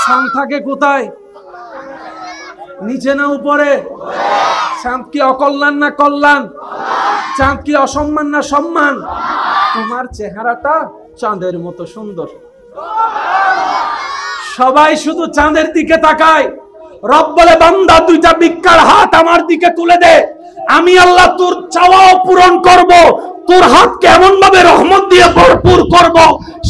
চাঁদ থাকে কোথায়? নিচে না উপরে? চাঁদ কি অকল্যাণ না কল্যাণ? চাঁদ কি অসম্মান না সম্মান? তোমার চেহারাটা চাঁদের মতো সুন্দর। সবাই শুধু চাঁদের দিকে তাকায়। রব বলে বান্দা দুইটা ভিক্ষার হাত আমার দিকে তুলে দে, আমি আল্লাহ তোর চাওয়াও পূরণ করব, তোর হাতকে এমন ভাবে রহমত দিয়ে ভরপুর করব,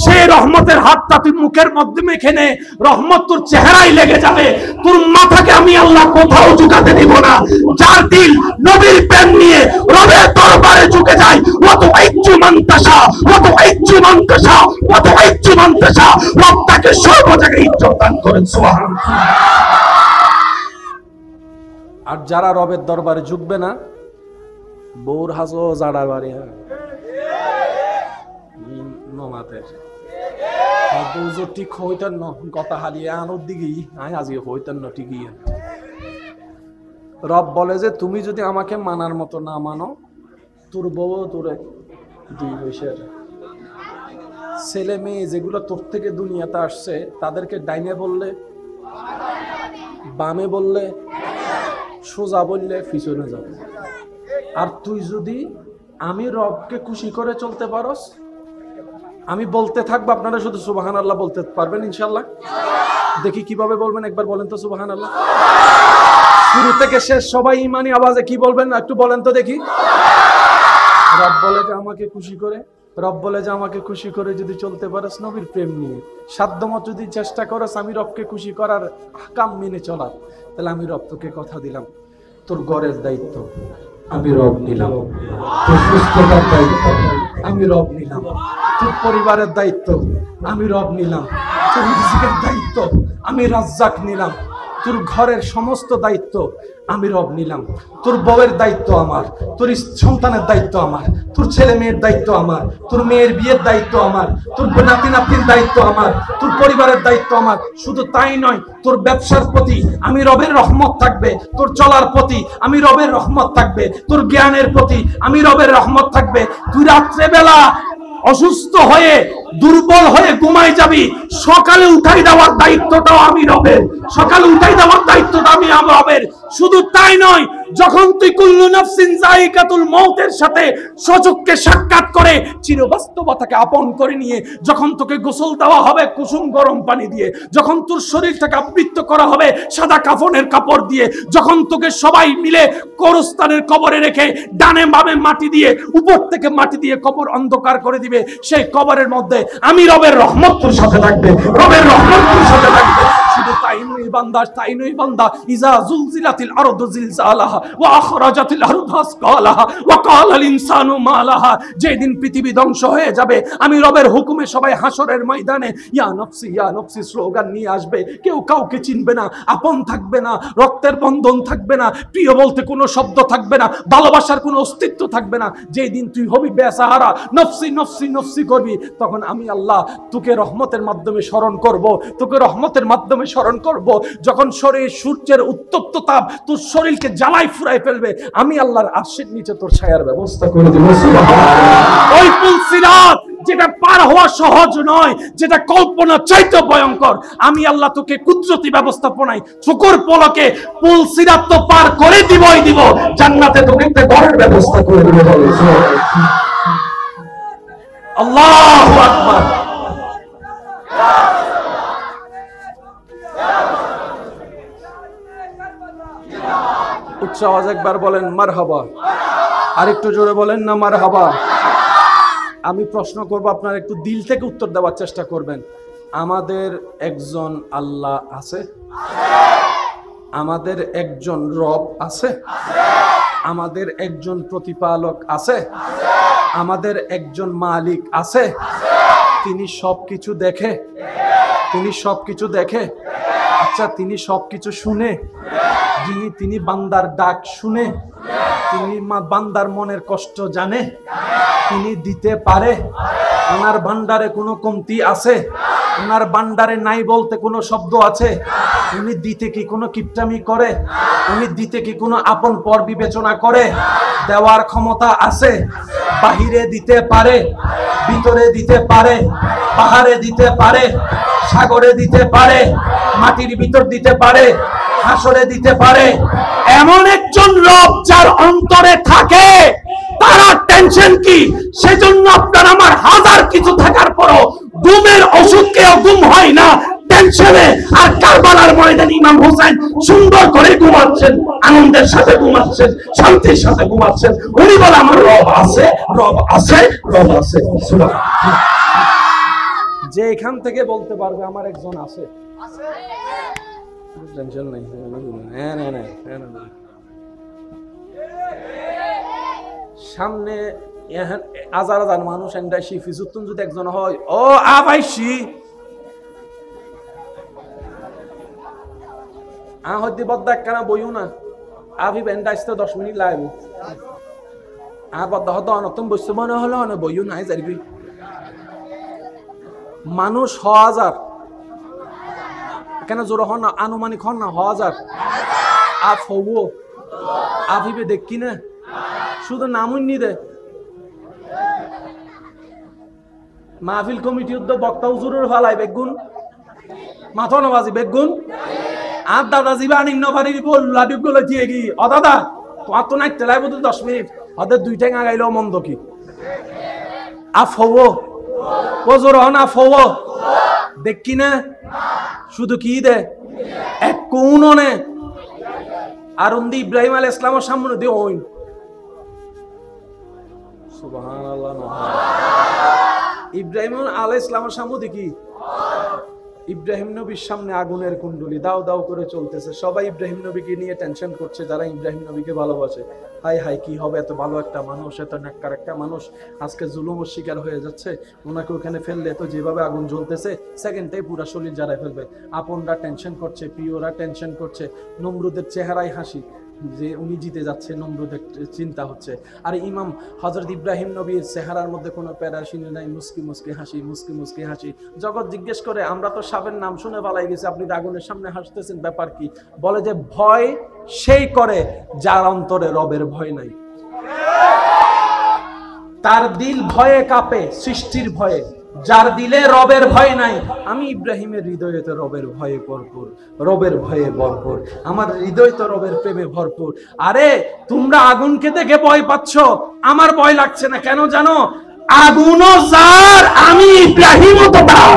সেই রহমতের হাতটা তুই মুখের মধ্যে মেখে নে, রহমত তোর চেহারায় লেগে যাবে। তোর মাথাকে আমি আল্লাহ কোথাও ঝুঁকাতে দিব না। যার দিল নবীর প্রেম নিয়ে রবের দরবারে ঝুঁকে যায়, ওয়াত আইজ্জু মান তাশা, ওয়াত আইজ্জু মান তাশা, ওয়াত আইজ্জু মান তাশা, রব তাকে সর্ব জায়গায় ইজ্জত দান করেন। সুবহানাল্লাহ। আর যারা রবের দরবারে ঝুঁকবে না, বউর হাসো জাড়া বাড়ি নমাতের ঠিক হইতেন ন কথা হারিয়ে আনোর দিকেই আজকে হইতেন না ঠিকই। রব বলে যে তুমি যদি আমাকে মানার মতো না মানো, তোর বউ তোরে দুই বৈশের ছেলে মেয়ে যেগুলো তোর থেকে দুনিয়াতে আসছে তাদেরকে ডাইনে বললে, বামে বললে, সোজা বললে পিছনে যাবে। আর তুই যদি আমি রবকে খুশি করে চলতে পারস, আমি বলতে থাকবো, আপনারা শুধু সুবহানাল্লাহ বলতে পারবেন ইনশাল্লাহ। দেখি কিভাবে বলবেন, একবার বলেন তো সুবহানাল্লাহ। শুরু থেকে শেষ সবাই ইমানি আওয়াজে কি বলবেন একটু বলেন তো দেখি। রব বলে যে আমাকে খুশি করে রব বলে যে আমাকে খুশি করে যদি চলতে পারস নবীর প্রেম নিয়ে, সাধ্যমত যদি চেষ্টা করস আমি রবকে খুশি করার কাম মেনে চলার, তাহলে আমি রব তোকে কথা দিলাম, তোর ঘরের দায়িত্ব আমি রব নিলাম, তোর সুস্থতার দায়িত্ব আমি রব নিলাম, তোর পরিবারের দায়িত্ব আমি রব নিলাম, তোর রিজিকের দায়িত্ব আমি রাজ্জাক নিলাম, তোর ঘরের সমস্ত দায়িত্ব আমি রব নিলাম, তোর বউয়ের দায়িত্ব আমার, তোর সন্তানের দায়িত্ব আমার, তোর ছেলে মেয়ের দায়িত্ব আমার, তোর মেয়ের বিয়ের দায়িত্ব আমার, তোর নাতি নাতির দায়িত্ব আমার, তোর পরিবারের দায়িত্ব আমার। শুধু তাই নয়, তোর ব্যবসার প্রতি আমি রবের রহমত থাকবে, তোর চলার প্রতি আমি রবের রহমত থাকবে, তোর জ্ঞানের প্রতি আমি রবের রহমত থাকবে। তুই রাত্রেবেলা অসুস্থ হয়ে দুর্বল হয়ে ঘুমাই যাবি, সকালে উঠাই দেওয়ার দায়িত্বটাও আমি রবের, সকালে উঠাই দেওয়ার দায়িত্বটা আমি রবের। শুধু তাই নয়, যখন তুই কুল্লু নাফসিন যায়িকাতুল মউতের সাথে সচক্ষে সাক্ষাৎ করে চিরবাস্তবতাকে আপন করে নিয়ে যখন তোকে গোসল দেওয়া হবে কুসুম গরম পানি দিয়ে, যখন তোর শরীরটাকে আবৃত করা হবে সাদা কাফনের কাপড় দিয়ে, যখন তোকে সবাই মিলে কবরস্থানের কবরে রেখে ডানে বামে মাটি দিয়ে উপর থেকে মাটি দিয়ে কবর অন্ধকার করে দিবে, সেই কবরের মধ্যে আমি রবের রহমত তোর সাথে থাকবে, রবের রহমত তোর সাথে থাকবে। শুধু তাই নয় বান্দা, তাই নয় বান্দা, ইজা জুলজিলাতিল আরদু জিলজালাহা ওয়া আখরাজাতিল আরদু আসকালাহা ওয়া ক্বালাল ইনসানু মা লাহা, যেদিন পৃথিবী ধ্বংস হয়ে যাবে আমি রবের হুকুমে সবাই হাসরের ময়দানে ইয়া নফসি স্লোগান নিয়ে আসবে, কেউ কাউকে চিনবে না, আপন থাকবে না, রক্তের বন্ধন থাকবে না, প্রিয় বলতে কোনো শব্দ থাকবে না, ভালোবাসার কোনো অস্তিত্ব থাকবে না। যেদিন তুই হবি বেসাহারা, নফসি নফসি নফসি করবি, তখন আমি আল্লাহ তোকে রহমতের মাধ্যমে স্মরণ করব, তোকে রহমতের মাধ্যমে স্মরণ করব। যখন শরীর সূর্যের উত্তপ্ত তাপ তোর শরীরকে জ্বালাই ফুরাই ফেলবে, আমি আল্লাহর আরশের নিচে তোর ছায়ার ব্যবস্থা করে দেব। সুবহানাল্লাহ। ওই পুল সিরাত যেটা পার হওয়া সহজ নয়, যেটা কল্পনা চাইতে ভয়ঙ্কর, আমি আল্লাহ তোকে কুদরতি ব্যবস্থাপনায় চোখের পলকে পুল সিরাত তো পার করে দিবই দিব, জান্নাতে তোকে একটা ঘরের ব্যবস্থা করে দেব। আল্লাহু আকবার। উচ্চ আওয়াজ একবার বলেন মারহাবা, আর একটু জোরে বলেন না মারহাবা। আমি প্রশ্ন করব, আপনারা একটু দিল থেকে উত্তর দেওয়ার চেষ্টা করবেন। আমাদের একজন আল্লাহ আছে, আমাদের একজন রব আছে, আমাদের একজন প্রতিপালক আছে, আমাদের একজন মালিক আছে। তিনি সবকিছু দেখে, তিনি সবকিছু দেখে। আচ্ছা, তিনি সবকিছু শুনে, তিনি বান্দার ডাক শুনে, তিনি বান্দার মনের কষ্ট জানে, তিনি দিতে পারে। ওনার ভান্ডারে কোনো কমতি আছে? ওনার ভান্ডারে নাই বলতে কোনো শব্দ আছে? উনি দিতে কি কোনো কিপটামি করে? উনি দিতে কি কোনো আপন পর বিবেচনা করে? দেওয়ার ক্ষমতা আছে। বাহিরে দিতে পারে, ভিতরে দিতে পারে, পাহাড়ে দিতে পারে, সাগরে দিতে পারে, মাটির ভিতর দিতে পারে, হাসরে দিতে পারে। এমন একজন রব যার অন্তরে থাকে, তারা টেনশন কি? সেজন্য আপনার আমার হাজার কিছু থাকার পরও ঘুমের ওষুধ কেউ ঘুম হয় না টেনশনে। আর কারবালার ময়দানে ইমাম হোসেন সুন্দর করে ঘুমাচ্ছেন, আনন্দের সাথে ঘুমাচ্ছেন, শান্তির সাথে ঘুমাচ্ছেন। উনি বলে আমার রব আছে, রব আছে, রব আছে। যে এখান থেকে বলতে পারবে আমার একজন আছে, টেনশন নাই। সামনে হাজার হাজার মানুষ এন্ডাইছি ফিজুতুন যদি একজন হয়, ও আবাইছি হইতে বদ্দা একখানা বইও না, আভি বেন্ডাইতে 10 মিনিট লাগবে। বদ্দা হতো অনতম বসতে মনে হলো না, বইও নাই যাইবি মানুষ 1000 কেন জোর হন না, আনুমানিক হন না 1000 আফ হবো আভিবে দেখি না, শুধু নামুন্নি দে মাহফিল কমিটি উদ্যোগ বক্তা হুজুরের ফালাই বেগুন মাথা নবাজি বেগুন আর দাদা জিবা নিন্ন ফারির বল লাডুক গুলো দিয়ে কি ও দাদা তোমার তো নাই তেলাই বোধ 10 মিনিট ওদের 2 ঠ্যাং আগাইলেও মন্দ কি? আফ হবো ও জোর হন আফ হবো দেখি না, শুধু কি দে এক কোননে আর উন্দি ইব্রাহিম আলাইহিস সালামের সামনে দিয়ে ওই সুবহানাল্লাহ। ইব্রাহিম আলাইহিস সালামের সামনে কি? ইব্রাহিম নবীর সামনে আগুনের কুণ্ডলী দাও দাও করে চলতেছে, সবাই ইব্রাহিম নবীকে নিয়ে টেনশন করছে যারা ইব্রাহিম নবীকে ভালোবাসে। হাই হাই কি হবে, এত ভালো একটা মানুষ, এত নেককার একটা মানুষ আজকে জুলুমের শিকার হয়ে যাচ্ছে, ওনাকে ওখানে ফেললে তো যেভাবে আগুন জ্বলতেছে সেকেন্ডে পুরা শরীর জ্বালায় ফেলবে। আপনরা টেনশন করছে, প্রিয়রা টেনশন করছে, নমরুদের চেহারায় হাসি যে উনি জিতে যাচ্ছে, নমরুদের চিন্তা হচ্ছে। আর ইমাম হযরত ইব্রাহিম নবীর চেহারার মধ্যে কোনো প্যারাশিনি নাই, মুস্কি মুস্কি হাসি, মুস্কি মুস্কি হাসি। জগৎ জিজ্ঞেস করে আমরা তো সাবের নাম শুনে পালাই গেছি, আপনি আগুনের সামনে হাসতেছেন, ব্যাপার কি? বলে যে ভয় সেই করে যার অন্তরে রবের ভয় নাই, তার দিল ভয়ে কাঁপে সৃষ্টির ভয়ে, যার দিলে রবের ভয় নাই। আমি ইব্রাহিমের হৃদয়ে তো রবের ভয়ে ভরপুর, রবের ভয়ে ভরপুর, আমার হৃদয় তো রবের প্রেমে ভরপুর। আরে তোমরা আগুনকে দেখে ভয় পাচ্ছ, আমার ভয় লাগছে না কেন জানো? আগুনও যার, আমি ইব্রাহিমও তো তার।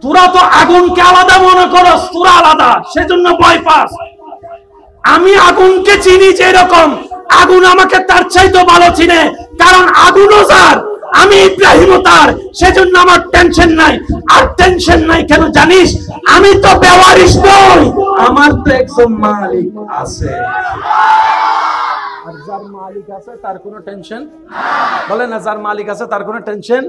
তোরা তো আগুনকে আলাদা মনে করস, তোরা আলাদা, সেজন্য ভয় পাস। আমি আগুনকে চিনি যে এরকম, আগুন আমাকে তার চাইতে ভালো চিনে, কারণ আগুনও যার, আমি ইব্রাহিমও তার, সেজন্য আমার টেনশন নাই। আর টেনশন নাই কেন জানিস? আমি তো বেওয়ারিশ নই, আমার তো একজন মালিক আছে। আর যার মালিক আছে তার কোনো টেনশন বলে না, যার মালিক আছে তার কোনো টেনশন।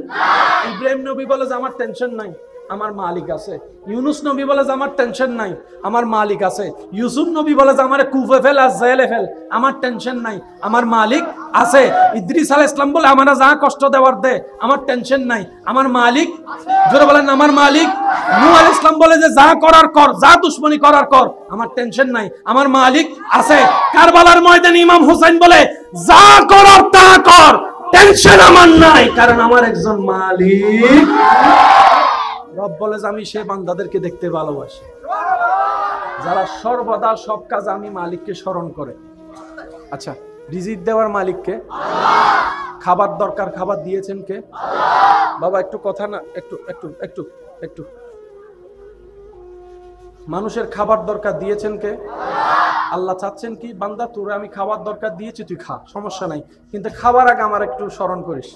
ইব্রাহিম নবী বলে যে আমার টেনশন নাই, আমার মালিক আছে। ইউনুস নবী বলে যে আমার টেনশন নাই, আমার মালিক আছে। ইউসুফ নবী বলে যে আমার কুফে ফেল আর জেলে ফেল, আমার টেনশন নাই, আমার মালিক আছে। ইদ্রিস আলাইহিস সালাম বলে আমার যা কষ্ট দেওয়ার দে, আমার টেনশন নাই, আমার মালিক। জোরে বলেন আমার মালিক। নূহ আলাইহিস সালাম বলে যে যা করার কর, যা দুশমনি করার কর, আমার টেনশন নাই, আমার মালিক আছে। কারবালার ময়দানে ইমাম হুসাইন বলে যা করার তা কর, টেনশন আমার নাই, কারণ আমার একজন মালিক। রব বলে যে আমি সে বান্দাদেরকে দেখতে ভালোবাসি যারা সর্বদা সব কাজ আমি মালিককে স্মরণ করে। আচ্ছা, রিজিক দেওয়ার মালিককে, খাবার দরকার খাবার দিয়েছেন কে? বাবা একটু কথা না, একটু একটু একটু একটু মানুষের খাবার দরকার দিয়েছেন কে? আল্লাহ চাচ্ছেন কি, বান্দা তোরে আমি খাবার দরকার দিয়েছি, তুই খা, সমস্যা নাই, কিন্তু খাবার আগে আমার একটু স্মরণ করিস।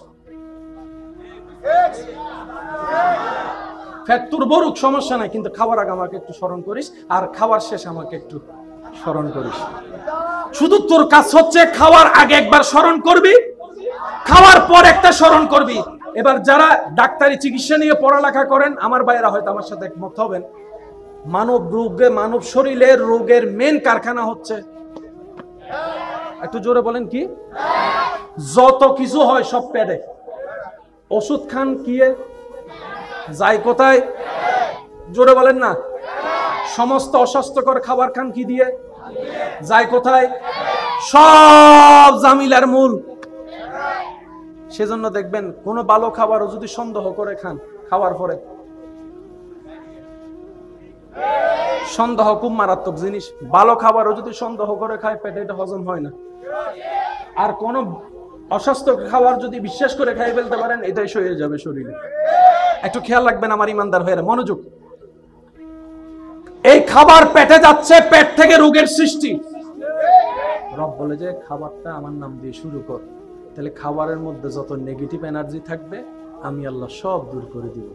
তোর বরুক সমস্যা নাই, কিন্তু খাবার আগে আমাকে একটু স্মরণ করিস, আর খাবার শেষে আমাকে একটু স্মরণ করিস। শুধু তোর কাজ হচ্ছে খাওয়ার আগে একবার স্মরণ করবি, খাওয়ার পর একটা স্মরণ করবি। এবার যারা ডাক্তারি চিকিৎসা নিয়ে পড়ালেখা করেন, আমার ভাইয়েরা হয়তো আমার সাথে একমত হবেন, মানব রোগে, মানব শরীরের রোগের মেন কারখানা হচ্ছে, একটু জোরে বলেন কি? যত কিছু হয় সব পেটে। ওষুধ খান কি যায় কোথায়? জোরে বলেন না। সমস্ত অস্বাস্থ্যকর খাবার খান কি দিয়ে? যায় কোথায়? সব জামিলার মূল। সেজন্য দেখবেন কোন ভালো খাবারও যদি সন্দেহ করে খান, খাওয়ার পরে সন্দেহ খুব মারাত্মক জিনিস। ভালো খাবারও যদি সন্দেহ করে খায়, পেটে এটা হজম হয় না। আর কোন অস্বাস্থ্য খাবার যদি বিশ্বাস করে খাই ফেলতে পারেন, এটাই সয়ে যাবে শরীরে। একটু খেয়াল রাখবেন আমার ইমানদার ভাইয়েরা, মনোযোগ। এই খাবার পেটে যাচ্ছে, পেট থেকে রোগের সৃষ্টি। রব বলে যে খাবারটা আমার নাম দিয়ে শুরু কর, তাহলে খাবারের মধ্যে যত নেগেটিভ এনার্জি থাকবে আমি আল্লাহ সব দূর করে দিব,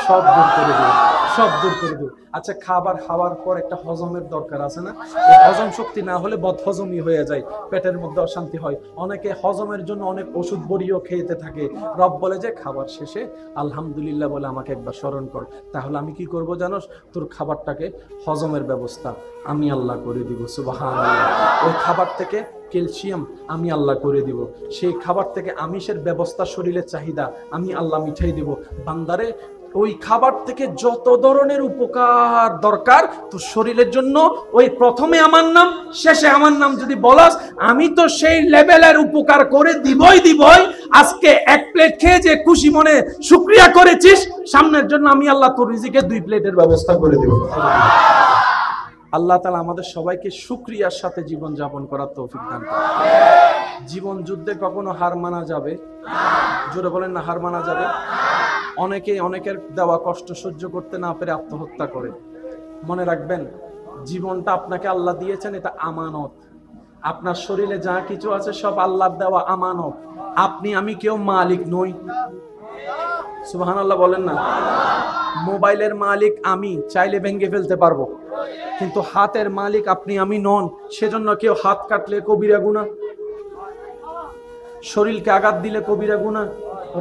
সব দূর করে দিব, সব দূর করে দিব। আচ্ছা, খাবার খাওয়ার পর একটা হজমের দরকার আছে না? এই হজম শক্তি না হলে বদহজমি হয়ে যায়, পেটের মধ্যে অশান্তি হয়। অনেকে হজমের জন্য অনেক ওষুধ বড়িও খেতে থাকে। রব বলে যে খাবার শেষে আলহামদুলিল্লাহ বলে আমাকে একবার স্মরণ কর, তাহলে আমি কি করব জানোস? তোর খাবারটাকে হজমের ব্যবস্থা আমি আল্লাহ করে দিব। সুবহানাল্লাহ। ওই খাবার থেকে ক্যালসিয়াম আমি আল্লাহ করে দিব, সেই খাবার থেকে আমিষের ব্যবস্থা, শরীরের চাহিদা আমি আল্লাহ মিঠাই দিব। বান্দারে ওই খাবার থেকে যত ধরনের উপকার দরকার তোর শরীরের জন্য, ওই প্রথমে আমার নাম শেষে আমার নাম যদি বলাস, আমি তো সেই লেভেলের উপকার করে দিবই দিবই। আজকে এক প্লেট খেয়ে যে খুশি মনে শুকরিয়া করেছিস, সামনের জন্য আমি আল্লাহ তোর রিজিকে 2 প্লেটের ব্যবস্থা করে দেব। আল্লাহ তাআলা আমাদের সবাইকে শুকরিয়ার সাথে জীবন যাপন করার তৌফিক দান করুন। জীবন যুদ্ধে কখনো হার মানা যাবে? জোরে বলেন না, হার মানা যাবে? অনেকে অনেকের দেওয়া কষ্ট সহ্য করতে না পেরে আত্মহত্যা করে। মনে রাখবেন, জীবনটা আপনাকে আল্লাহ দিয়েছেন, এটা আমানত। আপনার শরীরে যা কিছু আছে সব আল্লাহর দেওয়া আমানত। আপনি আমি কেউ মালিক নই। সুবহানাল্লাহ বলেন না। মোবাইলের মালিক আমি, চাইলে ভেঙে ফেলতে পারবো, কিন্তু হাতের মালিক আপনি আমি নন। সেজন্য কেউ হাত কাটলে কবিরা গুনাহ, শরীরকে আঘাত দিলে কবিরা গুনাহ।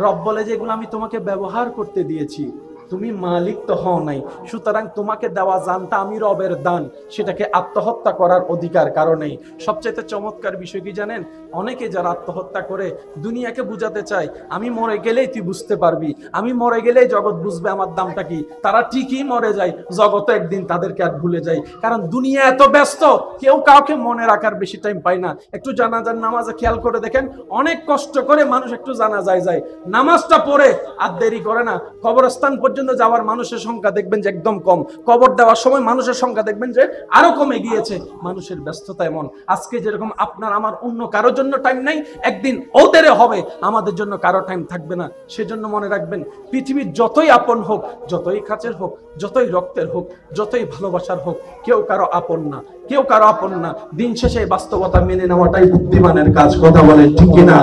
রব বলে যে এগুলো আমি তোমাকে ব্যবহার করতে দিয়েছি, তুমি মালিক তো হও নাই। সুতরাং তোমাকে দেওয়া জানটা আমি রবের দান, সেটাকে আত্মহত্যা করার অধিকার কারো নেই। সবচেয়ে চমৎকার বিষয় কি জানেন? অনেকে যারা আত্মহত্যা করে দুনিয়াকে বুঝাতে চায় আমি মরে গেলেই তুই বুঝতে পারবি, আমি মরে গেলেই জগৎ বুঝবে আমার দামটা কি। তারা ঠিকই মরে যায়, জগৎ একদিন তাদেরকে আর ভুলে যায়। কারণ দুনিয়া এত ব্যস্ত, কেউ কাউকে মনে রাখার বেশি টাইম পায় না। একটু জানাজার নামাজে খেয়াল করে দেখেন, অনেক কষ্ট করে মানুষ একটু জানাজায় যায়, নামাজটা পড়ে আর দেরি করে না। কবরস্থান পর্যন্ত যাওয়ার মানুষের সংখ্যা দেখবেন যে একদম কম, কবর দেওয়ার সময় মানুষের সংখ্যা দেখবেন যে আরো কমে গিয়েছে। মানুষের ব্যস্ততা এমন, আজকে যেরকম আপনার আমার অন্য কারোর জন্য টাইম নাই, একদিন ওদের হবে, আমাদের জন্য কারো টাইম থাকবে না। সেজন্য মনে রাখবেন, পৃথিবীর যতই আপন হোক, যতই কাছের হোক, যতই রক্তের হোক, যতই ভালোবাসার হোক, কেউ কারো আপন না, কেউ কারো আপন না। দিন শেষে বাস্তবতা মেনে নেওয়াটাই বুদ্ধিমানের কাজ। কথা বলেন ঠিক কিনা?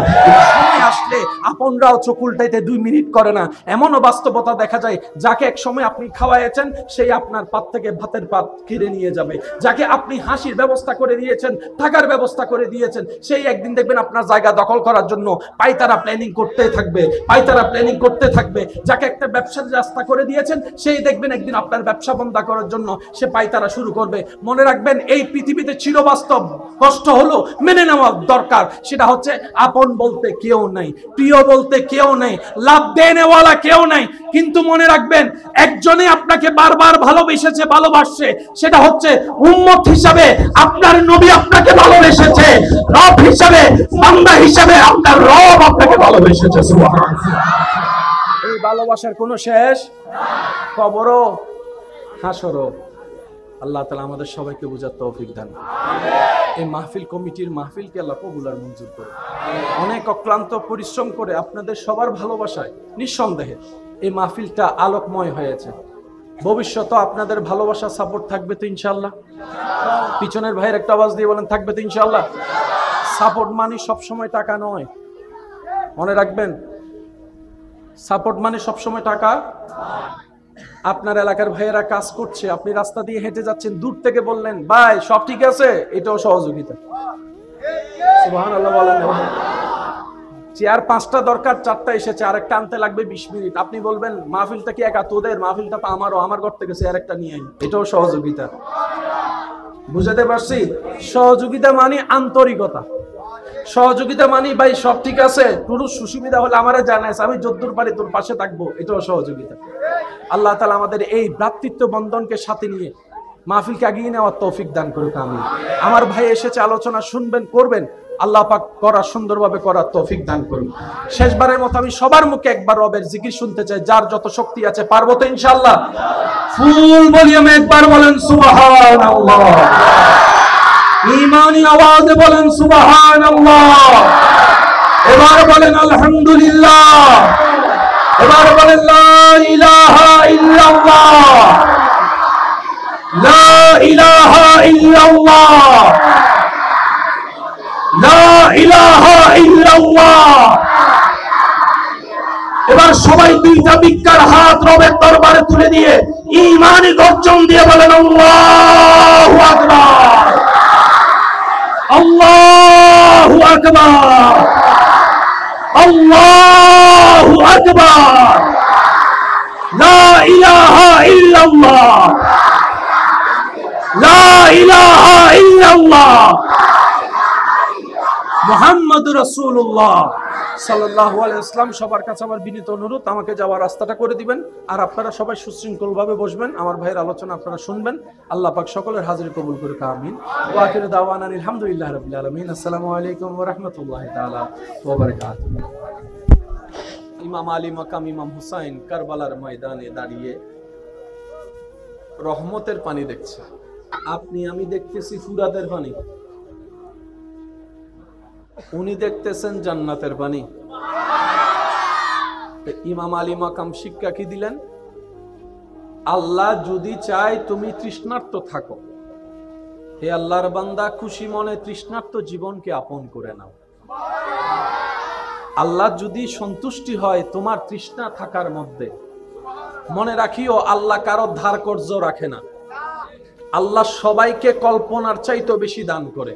সময় আসলে আপনরাও চোখ উল্টাইতে 2 মিনিট করে না। এমনও বাস্তবতা দেখা যায়, যাকে এক সময় আপনি খাওয়াইছেন সেই আপনার পাত থেকে ভাতের পাত কেড়ে নিয়ে যাবে। যাকে আপনি হাসির ব্যবস্থা করে দিয়েছেন, থাকার ব্যবস্থা করে দিয়েছেন, সেই একদিন দেখবেন আপনার জায়গা দখল করার জন্য পায়তারা প্ল্যানিং করতে থাকবে, পায়তারা প্ল্যানিং করতে থাকবে। যাকে একটা ব্যবসার রাস্তা করে দিয়েছেন, সেই দেখবেন একদিন আপনার ব্যবসা বন্ধ করার জন্য সে পায়তারা শুরু করবে। মনে রাখবেন, এই পৃথিবীতে চিরবাস্তব কষ্ট হলো মেনে নেওয়া দরকার। সেটা হচ্ছে আপন বলতে কেউ নাই, প্রিয় বলতে কেউ নেই, লাভ দেনেওয়ালা কেউ নাই। কিন্তু মনে রাখবেন, একজনে আপনাকে বারবার ভালোবেসেছে, ভালোবাসছে, সেটা হচ্ছে উম্মত হিসাবে আপনার নবী আপনাকে ভালোবেসেছে, রব হিসাবে, বান্দা হিসাবে আপনার রব আপনাকে ভালোবেসেছে। সুবহানাল্লাহ। এই ভালোবাসার কোনো শেষ কবরও হাসরও। আল্লাহ তাআলা আমাদের সবাইকে বুঝার তৌফিক দান। এই মাহফিল কমিটির মাহফিলকে আল্লাহ কবুল আর মঞ্জুর করে। অনেক অক্লান্ত পরিশ্রম করে আপনাদের সবার ভালোবাসায় নিঃসন্দেহে এই মাহফিলটা আলোকময় হয়েছে। ভবিষ্যতে আপনাদের ভালোবাসা সাপোর্ট থাকবে তো ইনশাআল্লাহ? পিছনের ভাইয়ের একটা আওয়াজ দিয়ে বলেন, থাকবে তো ইনশাআল্লাহ? সাপোর্ট মানে সবসময় টাকা নয়, মনে রাখবেন। সাপোর্ট মানে সবসময় টাকা। আপনার এলাকার ভাইয়েরা কাজ করছে, আপনি রাস্তা দিয়ে হেঁটে যাচ্ছেন, দূর থেকে বললেন ভাই সব ঠিক আছে, এটাও সহযোগিতা। সুবহানাল্লাহ বলেন। চেয়ার 5টা দরকার, 4টা এসেছে, আরেকটা আনতে লাগবে 20 মিনিট। আপনি বলবেন মাহফিলটা কি একা তোদের? মাহফিলটা তো আমারও, আমার ঘর থেকে চেয়ার একটা নিয়ে আই, এটাও সহযোগিতা। বুঝাতে পারছি? সহযোগিতা মানে আন্তরিকতা। সহযোগিতা মানে ভাই সব ঠিক আছে, তোর সুবিধা হলে আমারে জানাইস, আমি যদ্দূর পারি তোর পাশে থাকবো, এটাও সহযোগিতা। আল্লাহ তাআলা আমাদের এই ভ্রাতৃত্ব বন্ধনকে সাথে নিয়ে মাহফিলকে এগিয়ে নেওয়ার তৌফিক দান করুক। আমি আমার ভাই এসেছে, আলোচনা শুনবেন, করবেন, আল্লাহ পাক করার সুন্দরভাবে করার তৌফিক দান করুন। শেষবারের মতো আমি সবার মুখে একবার রবের জিকির শুনতে চাই। যার যত শক্তি আছে, পারবো তো ইনশাআল্লাহ? ফুল ভলিউমে একবার বলেন সুবহানাল্লাহ। ঈমানি আওয়াজে বলেন সুবহানাল্লাহ। এবার বলেন আলহামদুলিল্লাহ। এবার বলেন লা ইলাহা ইল্লাল্লাহ, লা ইলাহা ইল্লাল্লাহ, লা ইলাহা ইল্লাল্লাহ। এবার সবাই 2টা ভিক্ষার হাত রবের দরবারে তুলে দিয়ে ঈমানি গর্জন দিয়ে বলেন আল্লাহু আকবার, আল্লাহু আকবার, আল্লাহু আকবার, লা ইলাহা ইল্লাল্লাহ, লা ইলাহা ইল্লাল্লাহ, মুহাম্মাদুর রাসূলুল্লাহ সাল্লাল্লাহু আলাইহি ওয়াসাল্লাম। সবার কাছে আমার বিনীত অনুরোধ, আমাকে যাওয়ার রাস্তাটা করে দিবেন, আর আপনারা সবাই সুশৃঙ্খল ভাবে বসবেন, আমার ভাইয়ের আলোচনা আপনারা শুনবেন। আল্লাহ পাক সকলের হাজিরি কবুল করুক, আমিন। ওয়া আখিরু দাওয়ানা আলহামদুলিল্লাহি রাব্বিল আলামিন। আসসালামু আলাইকুম ওয়া রাহমাতুল্লাহি তাআলা ওয়া বারাকাতুহু। ইমাম আলী মাকাম ইমাম হুসাইন কারবালার ময়দানে দাঁড়িয়ে রহমতের পানি দেখছে। আপনি আমি দেখতেছি ফুরাতের পানি, উনি দেখতেছেন জান্নাতের পানি। ইমাম আলী মাকাম শিক্ষা কি দিলেন? আল্লাহ যদি চায় তুমি তৃষ্ণার্ত থাকো, হে আল্লাহর বান্দা, খুশি মনে তৃষ্ণার্ত জীবনকে আপন করে নাও। আল্লাহ যদি সন্তুষ্টি হয় তোমার তৃষ্ণা থাকার মধ্যে, মনে রাখিও আল্লাহ কারো ধার কর্জ রাখে না। আল্লাহ সবাইকে কল্পনার চাইতে বেশি দান করে।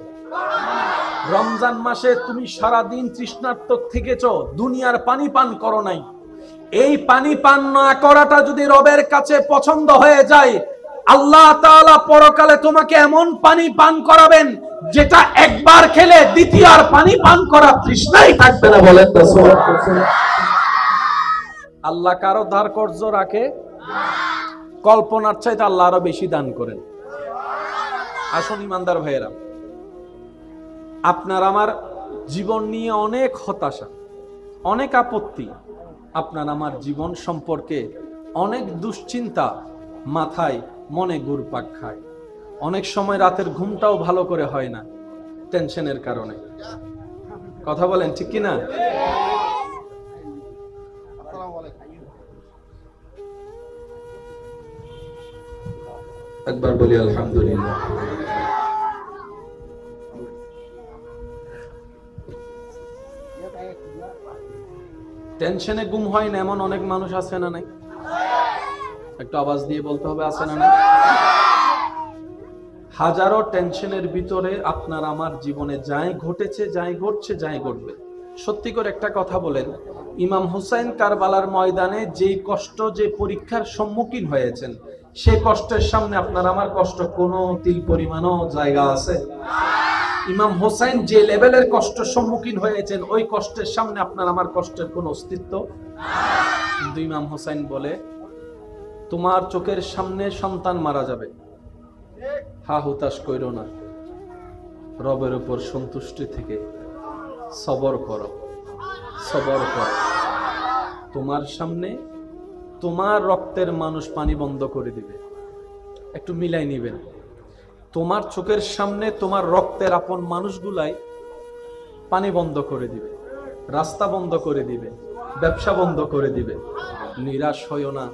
রমজান মাসে তুমি সারাদিন তৃষ্ণার্ত থেকেছ, দুনিয়ার পানি পান করো নাই। এই পানি পান না করাটা যদি রবের কাছে পছন্দ হয়ে যায়, আল্লাহ তাআলা পরকালে তোমাকে এমন পানি পান করাবেন যেটা একবার খেলে দ্বিতীয় আর পানি পান করার তৃষ্ণাই থাকবে না। বলেন তো সুবহানাল্লাহ। আল্লাহ কারো ধার কর্জ রাখে? কল্পনার চাইতে আল্লাহ আরো বেশি দান করেন। আসুন ইমানদার ভাইয়েরা, আপনার আমার জীবন নিয়ে অনেক হতাশা, অনেক আপত্তি, আপনার আমার জীবন সম্পর্কে অনেক দুশ্চিন্তা মাথায় মনে ঘুরপাক খায়। অনেক সময় রাতের ঘুমটাও ভালো করে হয় না টেনশনের কারণে। কথা বলেন ঠিক কিনা? একবার বলি আলহামদুলিল্লাহ। টেনশনে ঘুম হয় না এমন অনেক মানুষ আছে না নাই? একটু আওয়াজ দিয়ে বলতে হবে, আছে না নাই? হাজারো টেনশনের ভিতরে আপনার আমার জীবনে যাই ঘটেছে, যাই ঘটছে, যাই ঘটবে। সত্যি করে একটা কথা বলেন, ইমাম হুসাইন কারবালার ময়দানে যেই কষ্ট, যে পরীক্ষার সম্মুখীন হয়েছেন, সে কষ্টের সামনে আপনার আমার কষ্ট কোনো তিল পরিমাণও জায়গা আছে? ইমাম হুসাইন যে লেভেলের কষ্টের সম্মুখীন হয়েছেন, ওই কষ্টের সামনে আপনার আমার কষ্টের কোনো অস্তিত্ব? কিন্তু ইমাম হুসাইন বলে, তোমার চোখের সামনে সন্তান মারা যাবে, হা হুতাশ কইরো না, রবের উপর সন্তুষ্টি থেকে সবর করো, সবর করো। তোমার সামনে তোমার রক্তের মানুষ পানি বন্ধ করে দিবে, একটু মিলাই নিবেন। তোমার চোখের সামনে তোমার রক্তের আপন মানুষগুলাই পানি বন্ধ করে দিবে, রাস্তা বন্ধ করে দিবে, ব্যবসা বন্ধ করে দিবে। নিরাশ হইও না,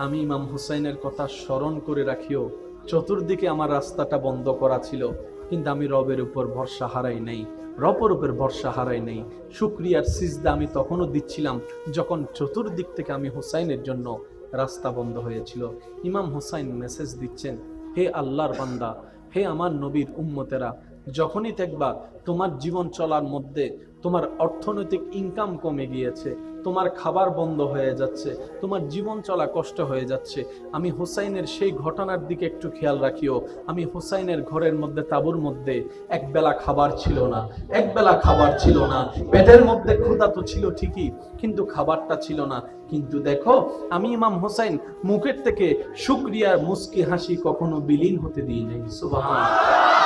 আমি ইমাম হুসাইনের কথা স্মরণ করে রাখিও, চতুর্দিকে আমার রাস্তাটা বন্ধ করা ছিল, কিন্তু আমি রবের উপর ভরসা হারাই নাই, রবের উপর ভরসা হারাই নাই। শুকরিয়ার সিজদা আমি তখনও দিচ্ছিলাম যখন চতুর্দিক থেকে আমি হুসাইনের জন্য রাস্তা বন্ধ হয়েছিল। ইমাম হুসাইন মেসেজ দিচ্ছেন, হে আল্লাহর বান্দা, হে আমার নবীর উম্মতেরা, যখনই দেখবা তোমার জীবন চলার মধ্যে তোমার অর্থনৈতিক ইনকাম কমে গিয়েছে, তোমার খাবার বন্ধ হয়ে যাচ্ছে, তোমার জীবন চলা কষ্ট হয়ে যাচ্ছে, আমি হুসাইনের সেই ঘটনার দিকে একটু খেয়াল রাখিও। আমি হুসাইনের ঘরের মধ্যে, তাঁবুর মধ্যে একবেলা খাবার ছিল না, একবেলা খাবার ছিল না, পেটের মধ্যে ক্ষুধা তো ছিল ঠিকই, কিন্তু খাবারটা ছিল না। কিন্তু দেখো, আমি ইমাম হুসাইন মুখের থেকে শুকরিয়ার মুস্কি হাসি কখনো বিলীন হতে দিই নাই। সুবহানাল্লাহ।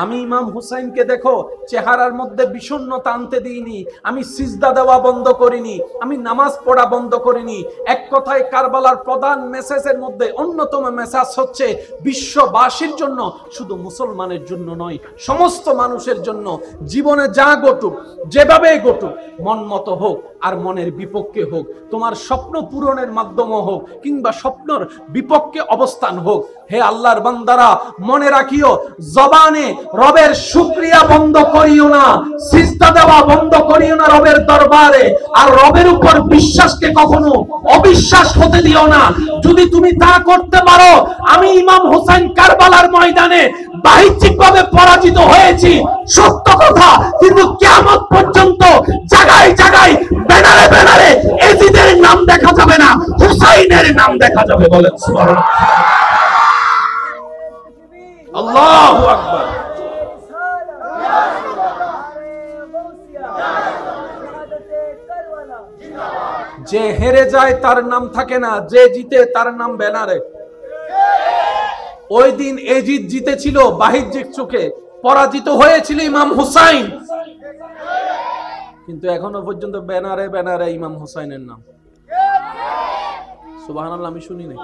আমি ইমাম হুসাইনকে দেখো চেহারার মধ্যে বিষণ্ণতা আনতে দিইনি, আমি সিজদা দেওয়া বন্ধ করিনি, আমি নামাজ পড়া বন্ধ করিনি। এক কথায় কারবালার প্রধান মেসেজের মধ্যে অন্যতম মেসেজ হচ্ছে বিশ্ববাসীর জন্য, শুধু মুসলমানের জন্য নয়, সমস্ত মানুষের জন্য। জীবনে যা ঘটুক, যেভাবে ঘটুক, মন মতো হোক আর মনের বিপক্ষে হোক, তোমার স্বপ্ন পূরণের মাধ্যমে হোক কিংবা স্বপ্নর বিপক্ষে অবস্থান হোক, হে আল্লাহর বান্দারা মনে রাখিও, জবানে রবের শুকরিয়া বন্ধ করিও না, সিজদা দেওয়া বন্ধ করিও না রবের দরবারে, আর রবের উপর বিশ্বাসকে কখনো অবিশ্বাস হতে দিও না। যদি তুমি তা করতে পারো, আমি ইমাম হুসাইন কারবালার ময়দানে বাহ্যিকভাবে পরাজিত হয়েছি সত্য কথা, কিন্তু কিয়ামত পর্যন্ত জায়গায় জায়গায় ব্যানারে ব্যানারে এজিদের নাম দেখা যাবে না, হুসাইনের নাম দেখা যাবে। বলেন সুবহানাল্লাহ। আল্লাহু আকবার। যে হেরে যায় তার নাম থাকে না, যে জিতে তার নাম ব্যানারে। ওই দিন এজিদ জিতেছিল বাহ্যিক চোখে, পরাজিত হয়েছিল ইমাম হুসাইন, কিন্তু এখনো পর্যন্ত ব্যানারে ব্যানারে ইমাম হুসাইনের নাম। সুবহানাল্লাহ। আমি শুনি নাই,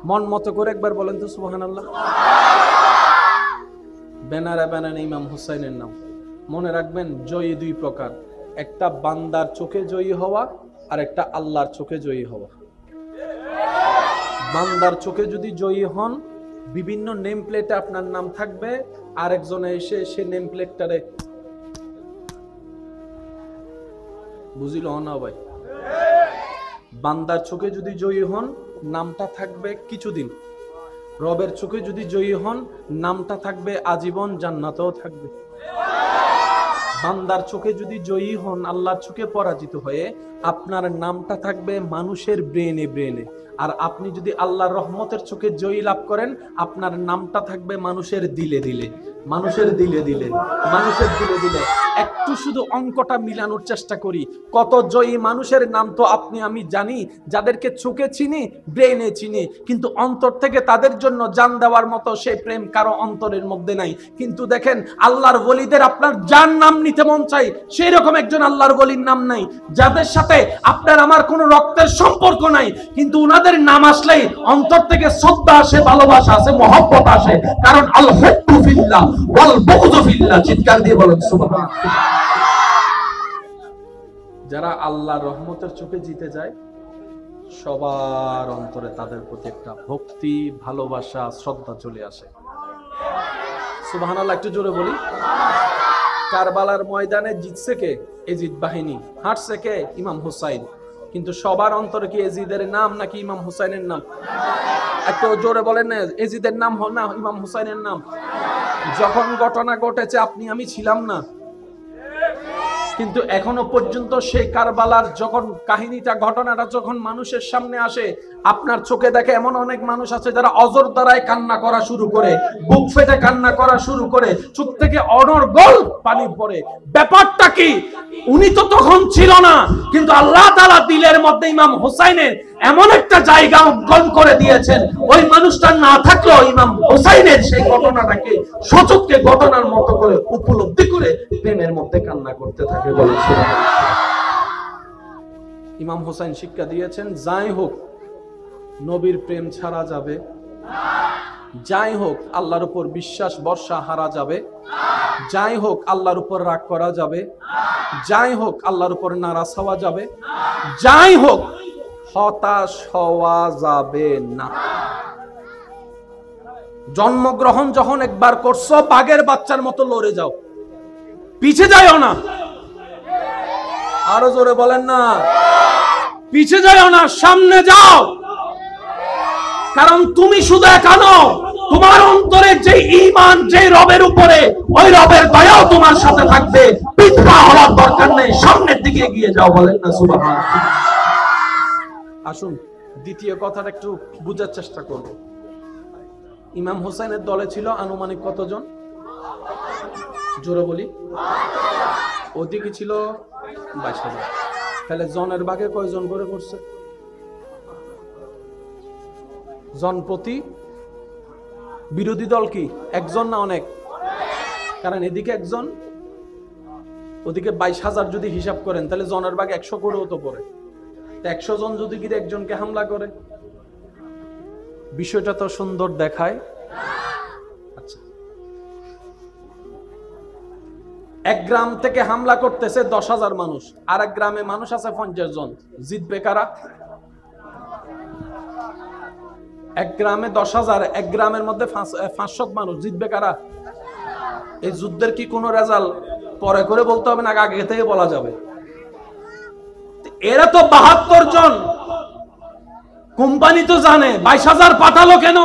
মন মতো করে একবার বলেন তো সুবহানাল্লাহ। ব্যানারে ব্যানারে ইমাম হুসাইনের নাম। মনে রাখবেন, জয়ী দুই প্রকার, একটা বান্দার চোখে জয়ী হওয়া আর একটা আল্লাহর চোখে জয়ী হওয়া। বান্দার চোখে যদি জয়ী হন, বিভিন্ন নেম প্লেটে আপনার নাম থাকবে, আরেকজনে এসে সে নেম প্লেটটারে বুঝিল না ভাই। বান্দার চোখে যদি জয়ী হন নামটা থাকবে কিছুদিন, রবের চোখে যদি জয়ী হন নামটা থাকবে আজীবন, জান্নাতেও থাকবে। বান্দার চোখে যদি জয়ী হন, আল্লাহর চোখে পরাজিত হয়ে আপনার নামটা থাকবে মানুষের ব্রেনে ব্রেনে। আর আপনি যদি আল্লাহর রহমতের চোখে জয়ী লাভ করেন, আপনার নামটা থাকবে মানুষের দিলে দিলে, মানুষের দিলে দিলে, মানুষের দিলে দিলে। একটু শুধু অঙ্কটা মিলানোর চেষ্টা করি। কত জয়ী মানুষের নাম তো আপনি আমি জানি, যাদেরকে চোখে চিনি, ব্রেনে চিনি, কিন্তু অন্তর থেকে তাদের জন্য জান দেওয়ার মতো সেই প্রেম কারো অন্তরের মধ্যে নাই। কিন্তু দেখেন আল্লাহর ওলিদের আপনার যার নাম নিতে মন চাই, সেই রকম একজন আল্লাহর ওলির নাম নাই, যাদের সাথে আপনার আমার কোনো রক্তের সম্পর্ক নাই, কিন্তু উনাদের নাম আসলেই অন্তর থেকে শ্রদ্ধা আসে, ভালোবাসা আসে, মহব্বত আসে। কারণ আল হুব্বু ফিল্লাহ ওয়াল বুগযু ফিল্লাহ। চিৎকার দিয়ে বলেন সুবহানাল্লাহ। যারা আল্লাহর রহমতের চোখে জিতে যায়, সবার অন্তরে তাদের প্রতি একটা ভক্তি, ভালোবাসা, শ্রদ্ধা চলে আসে। সুবহানাল্লাহ, একটু জোরে বলি। কারবালার ময়দানে জিতছে কে? এজিদ বাহিনী। হারছে কে? ইমাম হুসাইন। কিন্তু সবার অন্তরে কি এজিদের নাম নাকি ইমাম হুসাইনের নাম? একটু জোরে বলেন না, এজিদের নাম হল না ইমাম হুসাইনের নাম? যখন ঘটনা ঘটেছে আপনি আমি ছিলাম না, কিন্তু এখনো পর্যন্ত সেই কারবালার যখন কাহিনীটা, ঘটনাটা যখন মানুষের সামনে আসে, আপনার চোখে দেখে এমন অনেক মানুষ আছে যারা অজর দ্বারায় কান্না করা শুরু করে, বুক ফেটে কান্না করা শুরু করে, চোখ থেকে অনর্গল পানি পড়ে। ব্যাপারটা কি? উনি তো তখন ছিল না, কিন্তু আল্লাহ তাআলা দিলের মধ্যে ইমাম হুসাইনের এমন একটা জায়গা অর্জন করে দিয়েছেন, ওই মানুষটা না থাকলেও ইমাম হুসাইনের সেই ঘটনাটাকে সচক্ষে ঘটনার মতো করে উপলব্ধি করে প্রেমের মধ্যে কান্না করতে থাকে। বলেন সুবহানাল্লাহ। ইমাম হুসাইন শিক্ষা দিয়েছেন, যাই হোক নবীর প্রেম ছাড়া যাবে, যাই হোক আল্লাহর উপর বিশ্বাস ভরসা হারা যাবে, যাই হোক আল্লাহর উপর রাগ করা যাবে, যাই হোক আল্লাহর উপর নারাজ হওয়া যাবে, যাই হোক হতাশ হওয়া যাবে না। জন্মগ্রহণ যখন একবার করছো, বাঘের বাচ্চার মতো লড়ে যাও, পিছে যাও না। আরো জোরে বলেন না, পিছে যাও না, সামনে যাও। কারণ তুমি শুধু একা নও, তোমার অন্তরে যে ঈমান, যে রবের উপরে, ওই রবের দয়াও তোমার সাথে থাকবে। পিছপা হওয়ার দরকার নেই, সামনের দিকে এগিয়ে যাও। বলেন না সুবহানাল্লাহ। আসুন দ্বিতীয় কথাটা একটু বুঝার চেষ্টা করব। ইমাম হুসাইনের দলে ছিল আনুমানিক কতজন? জোরে বলি। ওদিকে ছিল 22,000। তাহলে জনের ভাগে কয়জন করে করছে? জন প্রতি বিরোধী দল কি একজন না অনেক? কারণ এদিকে একজন, ওদিকে 22,000 যদি হিসাব করেন, তাহলে জনের ভাগ 100 করেও তো পড়ে। 100 জন যদি গিয়ে একজনকে হামলা করে, বিষয়টা তো সুন্দর দেখায়। আচ্ছা, এক গ্রাম থেকে হামলা করতেছে 10,000 মানুষ, আর এক গ্রামে মানুষ আছে 50 জন, জিতবে কারা? এক গ্রামে 10,000, এক গ্রামের মধ্যে 500 মানুষ, জিতবে কারা? এই যুদ্ধের কি কোনো রেজাল্ট পরে করে বলতে হবে না, আগে থেকে বলা যাবে? এরা তো 72 জন, কোম্পানি তো জানে 22,000 পাঠালো কেন?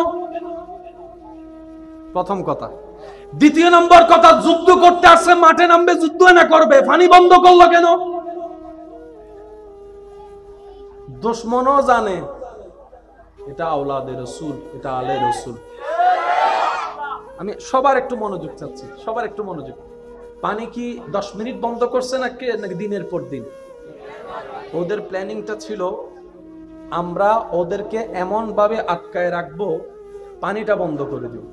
প্রথম কথা। দ্বিতীয় নম্বর কথা, যুদ্ধ করতে আসছে, মাঠে নামবে, যুদ্ধ না করবে, পানি বন্ধ করলো কেন? দুশমনও জানে এটা আওলাদে রাসূল, এটা আলে রাসূল। আমি সবার একটু মনোযোগ চাচ্ছি, সবার একটু মনোযোগ। পানি কি 10 মিনিট বন্ধ করছে নাকি দিনের পর দিন? ওদের প্ল্যানিংটা ছিল, আমরা ওদেরকে এমন ভাবে আটকায় রাখবো, পানিটা বন্ধ করে দিব।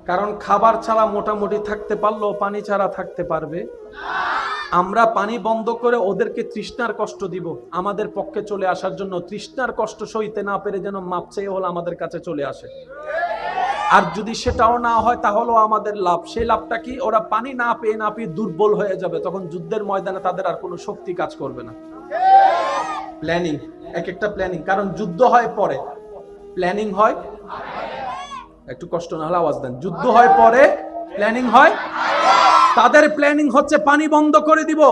কারণ খাবার ছাড়া মোটামুটি থাকতে পারলেও পানি ছাড়া থাকতে পারবে। আমরা পানি বন্ধ করে ওদেরকে তৃষ্ণার কষ্ট দিব, আমাদের পক্ষে চলে আসার জন্য। তৃষ্ণার কষ্ট সইতে না পেরে যেন মাপ চেয়ে হলো আমাদের কাছে চলে আসে। আর যদি সেটাও না হয় তাহলেও আমাদের লাভ। সেই লাভটা কি? ওরা পানি না পেয়ে দুর্বল হয়ে যাবে, তখন যুদ্ধের ময়দানে তাদের আর কোনো শক্তি কাজ করবে না। প্ল্যানিং, এক একটা প্ল্যানিং। কারণ যুদ্ধ হয় পরে, প্ল্যানিং হয় একটু কষ্ট না হলে আওয়াজ দেন। যুদ্ধ হয় পরে, প্ল্যানিং হয়। তাদের প্ল্যানিং হচ্ছে পানি বন্ধ করে দিব,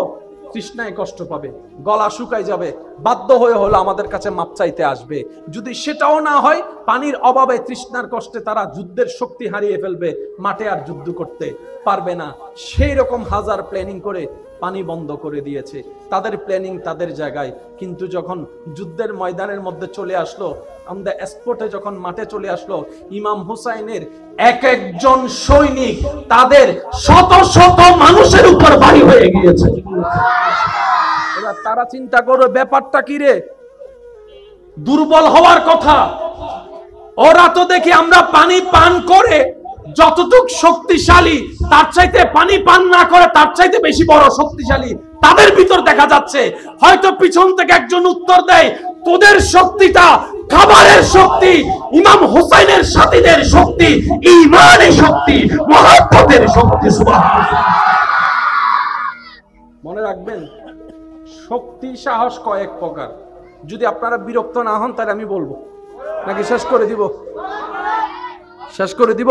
তৃষ্ণায় কষ্ট পাবে, গলা শুকায় যাবে, বাধ্য হয়ে হলো আমাদের কাছে মাপ চাইতে আসবে। যদি সেটাও না হয়, পানির অভাবে তৃষ্ণার কষ্টে তারা যুদ্ধের শক্তি হারিয়ে ফেলবে, মাঠে আর যুদ্ধ করতে পারবে না। সেই রকম হাজার প্ল্যানিং করে পানি বন্ধ করে দিয়েছে। তাদের প্ল্যানিং তাদের জায়গায়, কিন্তু যখন যুদ্ধের ময়দানের মধ্যে চলে আসলো, আমাদের স্পটে যখন মাঠে চলে আসলো, ইমাম হুসাইনের এক একজন সৈনিক তাদের শত শত মানুষের উপর ভারী হয়ে গিয়েছে। এবার তারা চিন্তা করবে ব্যাপারটা কি রে, দুর্বল হওয়ার কথা। ওরা তো দেখি আমরা পানি পান করে যতটুক শক্তিশালী, তার চাইতে পানি পান না করে তার চাইতে বেশি বড় শক্তিশালী তাদের ভিতর দেখা যাচ্ছে। হয়তো পিছন থেকে একজন উত্তর দেয়, তোদের শক্তিটা খাবারের শক্তি, ইমাম হুসাইনের সাথীদের শক্তি ঈমানের শক্তি, মুহাব্বতের শক্তি। সুবহানাল্লাহ। মনে রাখবেন, শক্তি সাহস কয়েক প্রকার। যদি আপনারা বিরক্ত না হন তাহলে আমি বলবো, নাকি শেষ করে দিব? শেষ করে দিব?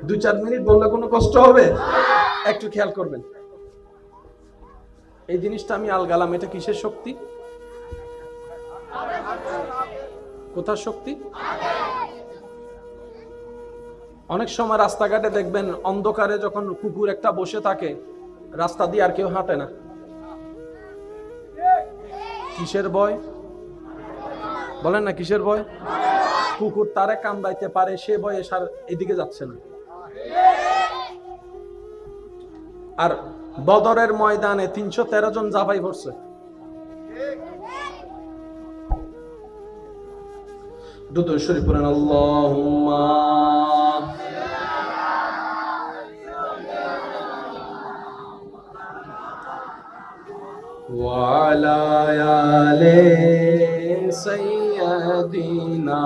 2-4 মিনিট বললে কোনো কষ্ট হবে? একটু খেয়াল করবেন, এই জিনিসটা আমি আলগালাম, এটা কিসের শক্তি? কোথার শক্তি? অনেক সময় রাস্তাঘাটে দেখবেন অন্ধকারে যখন কুকুর একটা বসে থাকে, রাস্তা দিয়ে আর কেউ হাঁটে না। কিসের ভয়? বলেন না, কিসের ভয়? কুকুর তারে কামড়াইতে পারে, সে ভয়ে এদিকে যাচ্ছে না। আর বদরের ময়দানে 313 জন জাফাই পড়ছে। দুরূদ শরীফ পড়েন, আল্লাহুম্মা ওয়া আলা আলি সাইয়্যিদিনা।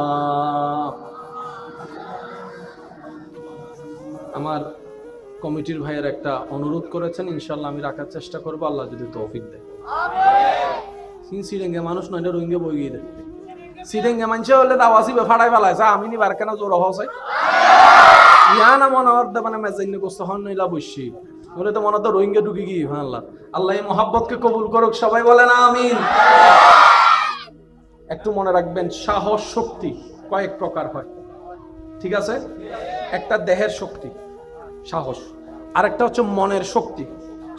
আমার কমিটির ভাইয়ের একটা অনুরোধ করেছেন, ইনশাআল্লাহ আমি রাখার চেষ্টা করব, আল্লাহ যদি তৌফিক দেয়। আমিন। সিরেঙ্গে মানুষ নয়, এটা রোহিঙ্গা বই গিয়ে দেয়। সিরেঙ্গে মানুষ হলে দাওয়াসি ফাড়াই ফেলাইছে, আমি নি বার কেন জোর হসে ইয়া না মনে হতে মানে মেজাইন গোস্ত হন নইলা বসি বলে তো মনে তো রোহিঙ্গা ঢুকে গিয়ে। হ্যাঁ, আল্লাহ আল্লাহ এই মহাব্বতকে কবুল করুক, সবাই বলে না আমিন। একটু মনে রাখবেন, সাহস শক্তি কয়েক প্রকার হয়, ঠিক আছে? একটা দেহের শক্তি সাহস, আরেকটা হচ্ছে মনের শক্তি।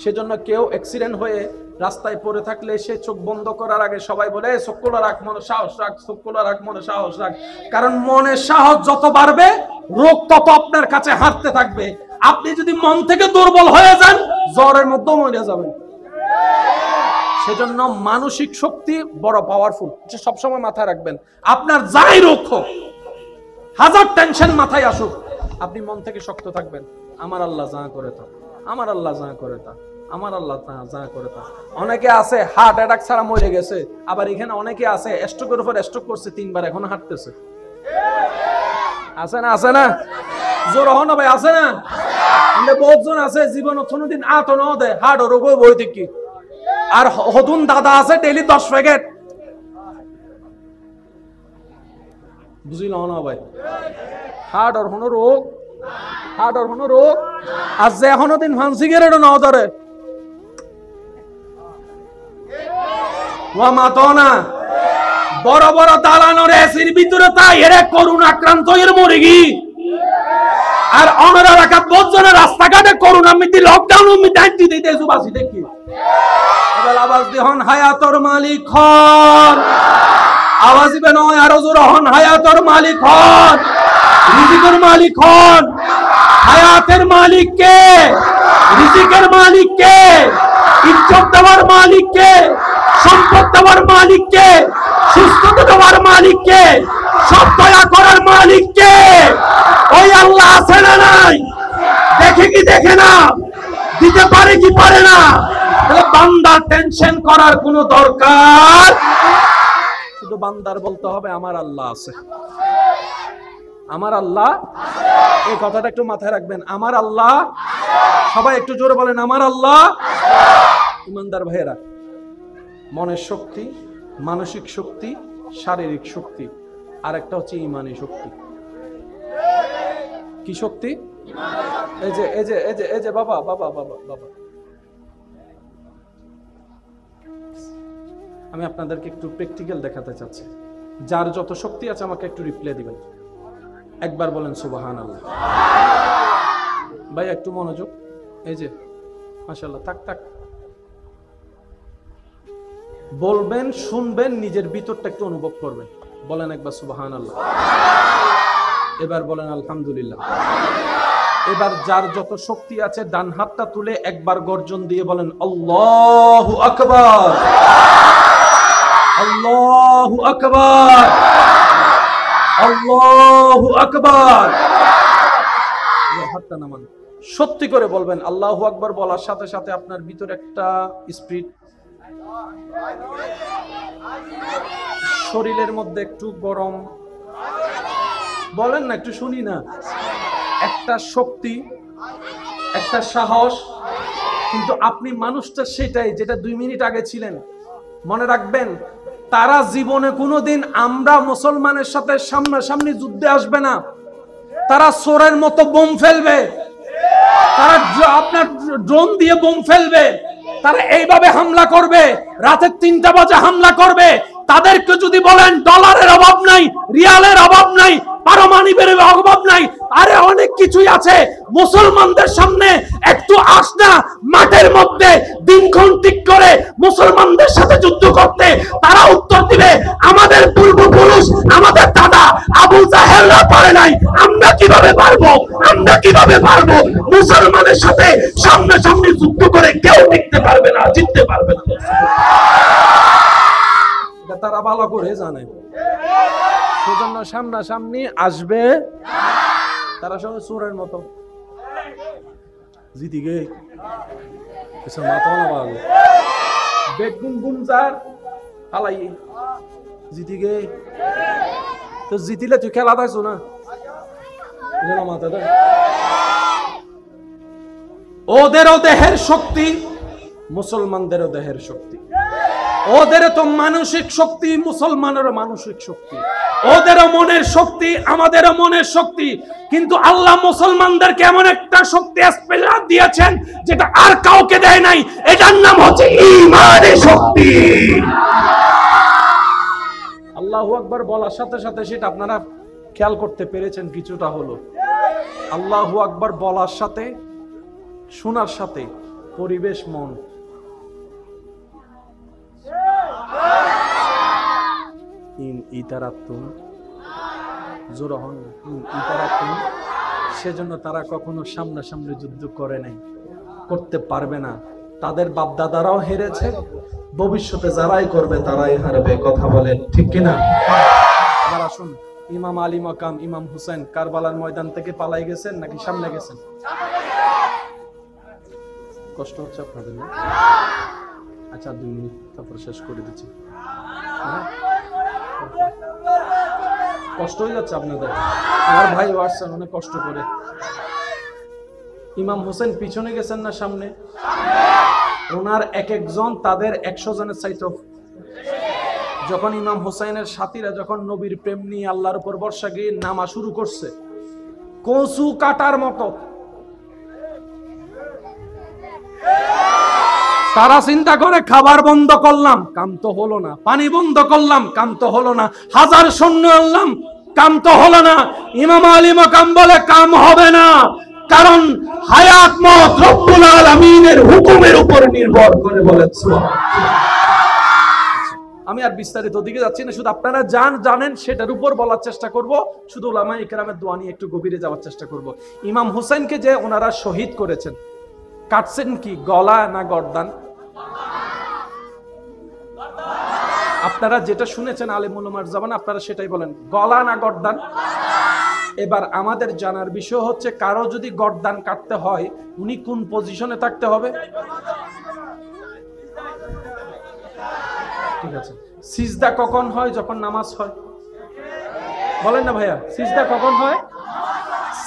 সেজন্য কেউ অ্যাক্সিডেন্ট হয়ে রাস্তায় পড়ে থাকলে সে চোখ বন্ধ করার আগে সবাই বলে চোখ খোলা রাখ, মনে সাহস রাখ, চোখ খোলা রাখ, মনে সাহস রাখ। কারণ মনের সাহস যত বাড়বে, রোগ তত আপনার কাছে হাঁটতে থাকবে। আপনি যদি মন থেকে দুর্বল হয়ে যান, জ্বরের মধ্যেও মরে যাবেন। সেজন্য মানসিক শক্তি বড় পাওয়ারফুল, সবসময় মাথায় রাখবেন। আপনার যাই রোগ হোক, হাজার টেনশন মাথায় আসুক, আপনি মন থেকে শক্ত থাকবেন। আমার আল্লাহ যা করে তা, আমার আল্লাহ যা করে তা, আমার আল্লাহ যা করে তা। অনেকে আছে হার্ট অ্যাটাক ছাড়া মরে গেছে, আবার এখানে অনেকে আছে স্ট্রোকের উপর স্ট্রোক করছে 3 বার, এখনো হাঁটতেছে। আছে না? আছে না? জোর হন ভাই, আছে না? আমাদের বহুজন আছে জীবন কোনোদিন আত ন দেয়, হার্ট রোগ বই থেকে। আর হতুন দাদা আছে ডেইলি 10 প্যাকেট। বুঝিল না ভাই? হার্ট আর হনো রোগ, হার্ট আর হনো রোগ। আজ যে এখনো দিন ফান্সি গেরেও না ধরে ওয়া মাতো না। বড় বড় দালানোর এসির ভিতরে তাই এর করোনা আক্রান্ত এর মরে গি। আর অনরা রাখাত বজনের রাস্তাঘাটে করোনা মিটি লকডাউন মিটি আইটি দিতে সুবাসি দেখি। এবার আওয়াজ দিহন হায়াতর মালিক হন, আওয়াজ দিবেন আরো জোর হন, হায়াতর মালিক হন, রিজিকের মালিক হন। হায়াতের মালিক কে? রিজিকের মালিক কে? ইজ্জত দেওয়ার মালিক কে? সম্পদ দেওয়ার মালিক কে? সুস্থতা দেওয়ার মালিক কে? সব দয়া করার মালিক কে? ওই আল্লাহ আছে না নাই? দেখে কি দেখে না? দিতে পারে কি পারে না? তাহলে বান্দা টেনশন করার কোনো দরকার, শুধু বান্দার বলতে হবে আমার আল্লাহ আছে, আমার আল্লাহ। এই কথাটা একটু মাথায় রাখবেন, আমার আল্লাহ। সবাই একটু জোরে বলেন আমার আল্লাহ। ইমানদার ভাইয়েরা, মনের শক্তি, মানসিক শক্তি, শারীরিক শক্তি, আর একটা হচ্ছে ঈমানী শক্তি। কি শক্তি? এই যে এই যে এই যে এই যে বাবা বাবা বাবা বাবা, আমি আপনাদেরকে একটু প্র্যাকটিক্যাল দেখাতে চাচ্ছি। যার যত শক্তি আছে আমাকে একটু রিপ্লাই দিবেন, একবার বলেন সুবহানাল্লাহ। ভাই একটু মনোযোগ, এই যে মাশাআল্লাহ, তাক তাক বলবেন, শুনবেন, নিজের ভিতরটা একটু অনুভব করবেন। বলেন একবার সুবহানাল্লাহ, এবার বলেন আলহামদুলিল্লাহ। এবার যার যত শক্তি আছে ডান হাতটা তুলে একবার গর্জন দিয়ে বলেন আল্লাহু আকবার, আল্লাহু আকবার, আল্লাহু আকবার। হাতটা নামান, সত্যি করে বলবেন আল্লাহু আকবার। বলার সাথে সাথে আপনার ভিতরে একটা স্পিরিট, শরীরের মধ্যে একটু গরম, বলেন না একটু শুনি না, একটা শক্তি, একটা সাহস। কিন্তু আপনি মানুষটা সেটাই যেটা 2 মিনিট আগে ছিলেন। মনে রাখবেন, তারা জীবনে কোনোদিন আমরা মুসলমানের সাথে সামনাসামনি যুদ্ধে আসবে না। তারা চোরের মতো বোম ফেলবে, তারা আপনার ড্রোন দিয়ে বোম ফেলবে, তারা এইভাবে হামলা করবে, রাতে 3টা বাজে হামলা করবে। তাদেরকে যদি বলেন ডলারের অভাব নাই, রিয়ালের অভাব নাই, পারমাণবিকের অভাব নাই, আরে অনেক কিছুই আছে। মুসলমানদের সামনে একটু আসনা মাঠের মধ্যে দিনক্ষণ ঠিক করে মুসলমানদের সাথে যুদ্ধ করতে, তারা উত্তর দিবে আমাদের পূর্বপুরুষ, আমাদের দাদা আবু জাহেলরা পারে নাই, আমরা কিভাবে পারবো, আমরা কিভাবে পারবো। মুসলমানের সাথে সামনাসামনি যুদ্ধ করে কেউ টিকতে পারবে না, জিততে পারবে না। তারা ভালো করে জানে, সেজন্য সামনাসামনি আসবে তারা সব চোরের মতো। জিতিগে মাথা না ভালো বেগুন গুনজার হালাই জিতিগে, তো জিতিলে তুই খেলা থাকছো না, মাথা দেয়। ওদেরও দেহের শক্তি, মুসলমানদেরও দেহের শক্তি। ওদের তো মানসিক শক্তি, মুসলমানেরও মানসিক শক্তি। ওদেরও মনের শক্তি, আমাদেরও মনের শক্তি। কিন্তু আল্লাহ মুসলমানদেরকে এমন একটা শক্তি স্পেশাল দিয়েছেন যেটা আর কাউকে দেয় নাই। এটার নাম হচ্ছে ঈমানের শক্তি। আল্লাহু আকবার বলার সাথে সাথে সেটা আপনারা খেয়াল করতে পেরেছেন কিছুটা হলো। আল্লাহু আকবার বলার সাথে শোনার সাথে পরিবেশ, মন, সেজন্য তারা কখনো সামনাসামনি যুদ্ধ করে নাই, করতে পারবে না। তাদের বাপদাদারাও হেরেছে, ভবিষ্যতে যারাই করবে তারাই হারবে। কথা বলেন ঠিক কিনা? এবার আসুন, ইমাম আলী মাকাম ইমাম হুসাইন কারবালার ময়দান থেকে পালাই গেছেন নাকি সামনে গেছেন? কষ্ট হচ্ছে আপনাদের না? আচ্ছা 2 মিনিট তারপর শেষ করে দিচ্ছি। কষ্ট হয়ে যাচ্ছে আপনাদের? আমার ভাই আসছেন অনেক কষ্ট করে। ইমাম হোসেন পিছনে গেছেন না সামনে? ওনার এক একজন তাদের 100 জনের চাইতে। যখন ইমাম হোসেনের সাথীরা যখন নবীর প্রেম নিয়ে আল্লাহর উপর ভরসা গিয়ে নামা শুরু করছে, কচু কাটার মতো তারা চিন্তা করে খাবার বন্ধ করলাম, কাম তো হলো না। পানি বন্ধ করলাম, কাম তো হলো না। 1000 সৈন্য আনলাম, কাম তো হলো না। ইমাম আলী মাকাম বলে কাম হবে না, কারণ হায়াত মত রব্বুল আলামিনের হুকুমের উপর নির্ভর করে। বলেন সুবহানাল্লাহ। আমি আর বিস্তারিত দিকে যাচ্ছি না, শুধু আপনারা জানেন সেটার উপর বলার চেষ্টা করব। শুধু উলামায়ে কেরামের দোয়া নিয়ে একটু গভীরে যাওয়ার চেষ্টা করব। ইমাম হোসেনকে যে ওনারা শহীদ করেছেন, কাটছেন কি গলা না গর্দান? আপনারা যেটা শুনেছেন আলেম উলামার জবানে, আপনারা সেটাই বলেন, গলা না গর্দান? এবার আমাদের জানার বিষয় হচ্ছে, কারো যদি গর্দান কাটতে হয় উনি কোন পজিশনে থাকতে হবে? ঠিক আছে। সিজদা কখন হয়? যখন নামাজ হয়। বলেন না ভাইয়া, সিজদা কখন হয়?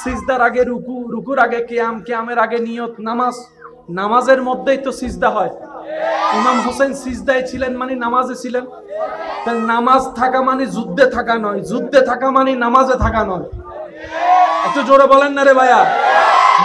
সিজদার আগে রুকু, রুকুর আগে কিয়াম, কিয়ামের আগে নিয়ত, নামাজ। নামাজের মধ্যেই তো সিজদা হয়। ইমাম হোসেন সিজদায় ছিলেন মানে নামাজে ছিলেন। তাহলে নামাজ থাকা মানে যুদ্ধে থাকা নয়, যুদ্ধে থাকা মানে নামাজে থাকা নয়। একটু জোরে বলেন না রে ভাইয়া।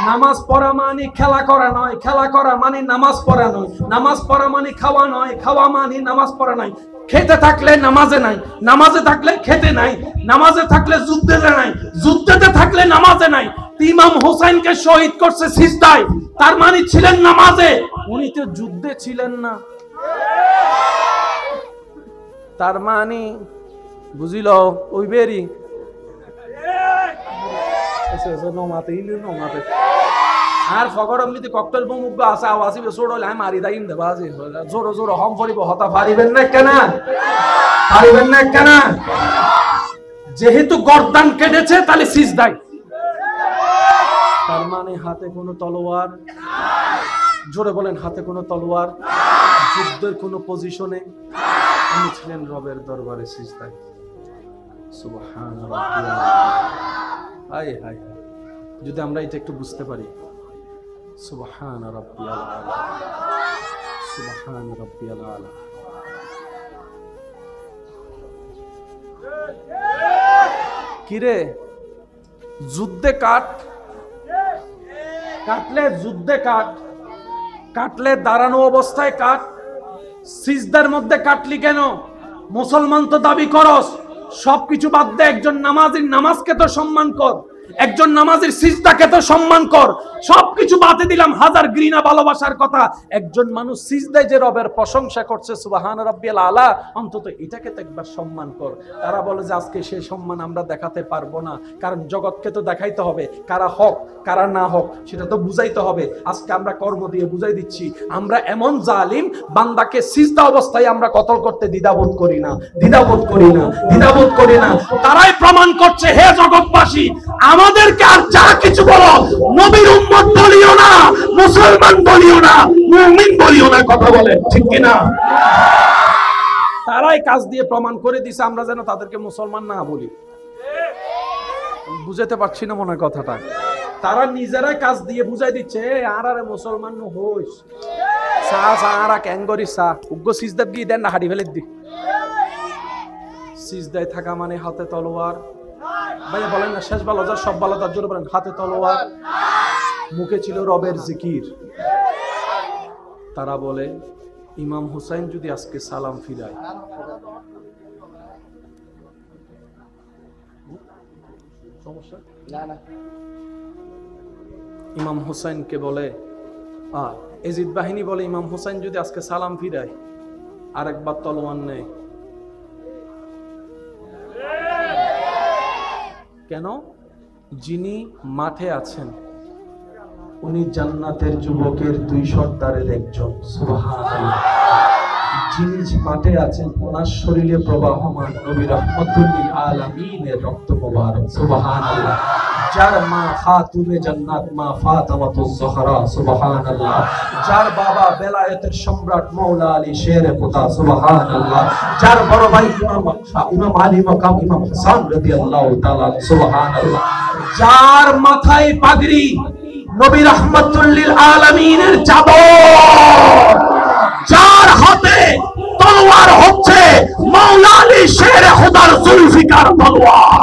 নামাজ পড়া মানে খেলা করা নয়, খেলা করা মানে নামাজ পড়া নয়, নামাজ পড়া মানে খাওয়া নয়, খাওয়া মানে নামাজ পড়া নয়। খেতে থাকলে নামাজে নাই, নামাজে থাকলে খেতে নাই, নামাজে থাকলে যুদ্ধেতে নাই, যুদ্ধেতে থাকলে নামাজে নাই। ইমাম হোসেনকে শহীদ করছে সিজদায়, তার মানে ছিলেন নামাজে, উনি তো যুদ্ধে ছিলেন না। তার মানে বুঝিল ওই বেরি আর ফগর এমনিতে ককটেল বোমুক আছে আওয়াজি বেসোড়লে আমি মারি দাইন দেবা আজি জোরে জোরে হম পড়িব হতা পারিবেন না কেন, পারিবেন না কেন? যেহেতু গর্দান কেটেছে তাহলে সিজদাই। তার মানে হাতে কোনো তলোয়ার, জোরে বলেন হাতে কোনো তলোয়ার, যুদ্ধের কোনো পজিশনে উনি ছিলেন রবের দরবারে সিজদায়। সুবহানাল্লাহ। হায় হায়, যদি আমরা এটা একটু বুঝতে পারি। সুবহান রাব্বিয়াল আলা, সুবহান রাব্বিয়াল আলা। কিরে যুদ্ধে কাট, কাটলে যুদ্ধে কাট, কাটলে দাঁড়ানো অবস্থায় কাট, সিজদার মধ্যে কাটলি কেন? মুসলমান তো দাবি করস, সবকিছু বাদ দে, একজন নামাজীর নামাজকে তো সম্মান কর, একজন নামাজীর সিজদাকে তো সম্মান কর। সবকিছু বাদে দিলাম, হাজার ঘৃণা ভালোবাসার কথা, একজন মানুষ সিজদায় যে রবের প্রশংসা করছে সুবহান রাব্বিয়াল আলা, অন্তত এটাকে তো একবার সম্মান কর। তারা বলে যে আজকে সেই সম্মান আমরা দেখাতে পারবো না, কারণ জগৎকে তো দেখাইতে হবে কারা হক কারা না হক, সেটা তো বুঝাইতে হবে। আজকে আমরা কর্ম দিয়ে বুঝাই দিচ্ছি, আমরা এমন জালিম বান্দাকে সিজদা অবস্থায় আমরা কতল করতে দ্বিধাবোধ করি না, দ্বিধাবোধ করি না, দ্বিধাবোধ করি না। তারাই প্রমাণ করছে, হে জগৎবাসী, আমাদেরকে আর যা কিছু বলো, নবীর উম্মত বলিও না, মুসলমান বলিও না, মুমিন বলিও না, কথা বলেন ঠিক কিনা? তারাই কাজ দিয়ে প্রমাণ করে দিছে আমরা যেন তাদেরকে মুসলমান না বলি। বুঝাতে পারছি না মনে হয় কথাটা। তারা নিজেরাই কাজ দিয়ে বুঝাই দিচ্ছে, আর আরে মুসলমান হইস সা সা আর ক্যাঙ্গরি সা উগ্র সিজদাত গিয়ে দেন না, হাড়ি ফেলে দি। সিজদায় থাকা মানে হাতে তলোয়ার। ভাইয়া বলেন না, শেষ ভালো যার সব ভালো তার জন্য বলেন হাতে তলোয়ার, মুখে ছিল রবের জিকির। তারা বলে ইমাম হুসাইন যদি আজকে সালাম ফিরায়, সমস্যা না, ইমাম হুসাইনকে বলে এজিদ বাহিনী বলে ইমাম হুসাইন যদি আজকে সালাম ফিরায়, আরেকবার তলোয়ার নেয় কেন? যিনি মাঠে আছেন উনি জান্নাতের যুবকের দুই সর্দারের একজন। সুবহানাল্লাহ। যিনি মাঠে আছেন ওনার শরীরে প্রবাহমান নবী রাহমাতুল লিল আলামিনের রক্ত মোবারক। সুবহানাল্লাহ। যার মা খাতুনে জান্নাত মা ফাতেমাতুজ জোহরা। সুবহানাল্লাহ। যার বাবা বেলায়েতের সম্রাট মাওলা আলী শেরে খোদা। সুবহানাল্লাহ। যার বড় ভাই ইমাম আলী মাকাম ইমাম হাসান রাদিয়াল্লাহু তাআলা। সুবহানাল্লাহ। যার মাথায় পাগড়ি নবী রাহমাতুল লিল আলামিনের চাদর, যার হাতে তলোয়ার হচ্ছে মাওলা আলী শেরে খোদার জুলফিকার তলোয়ার।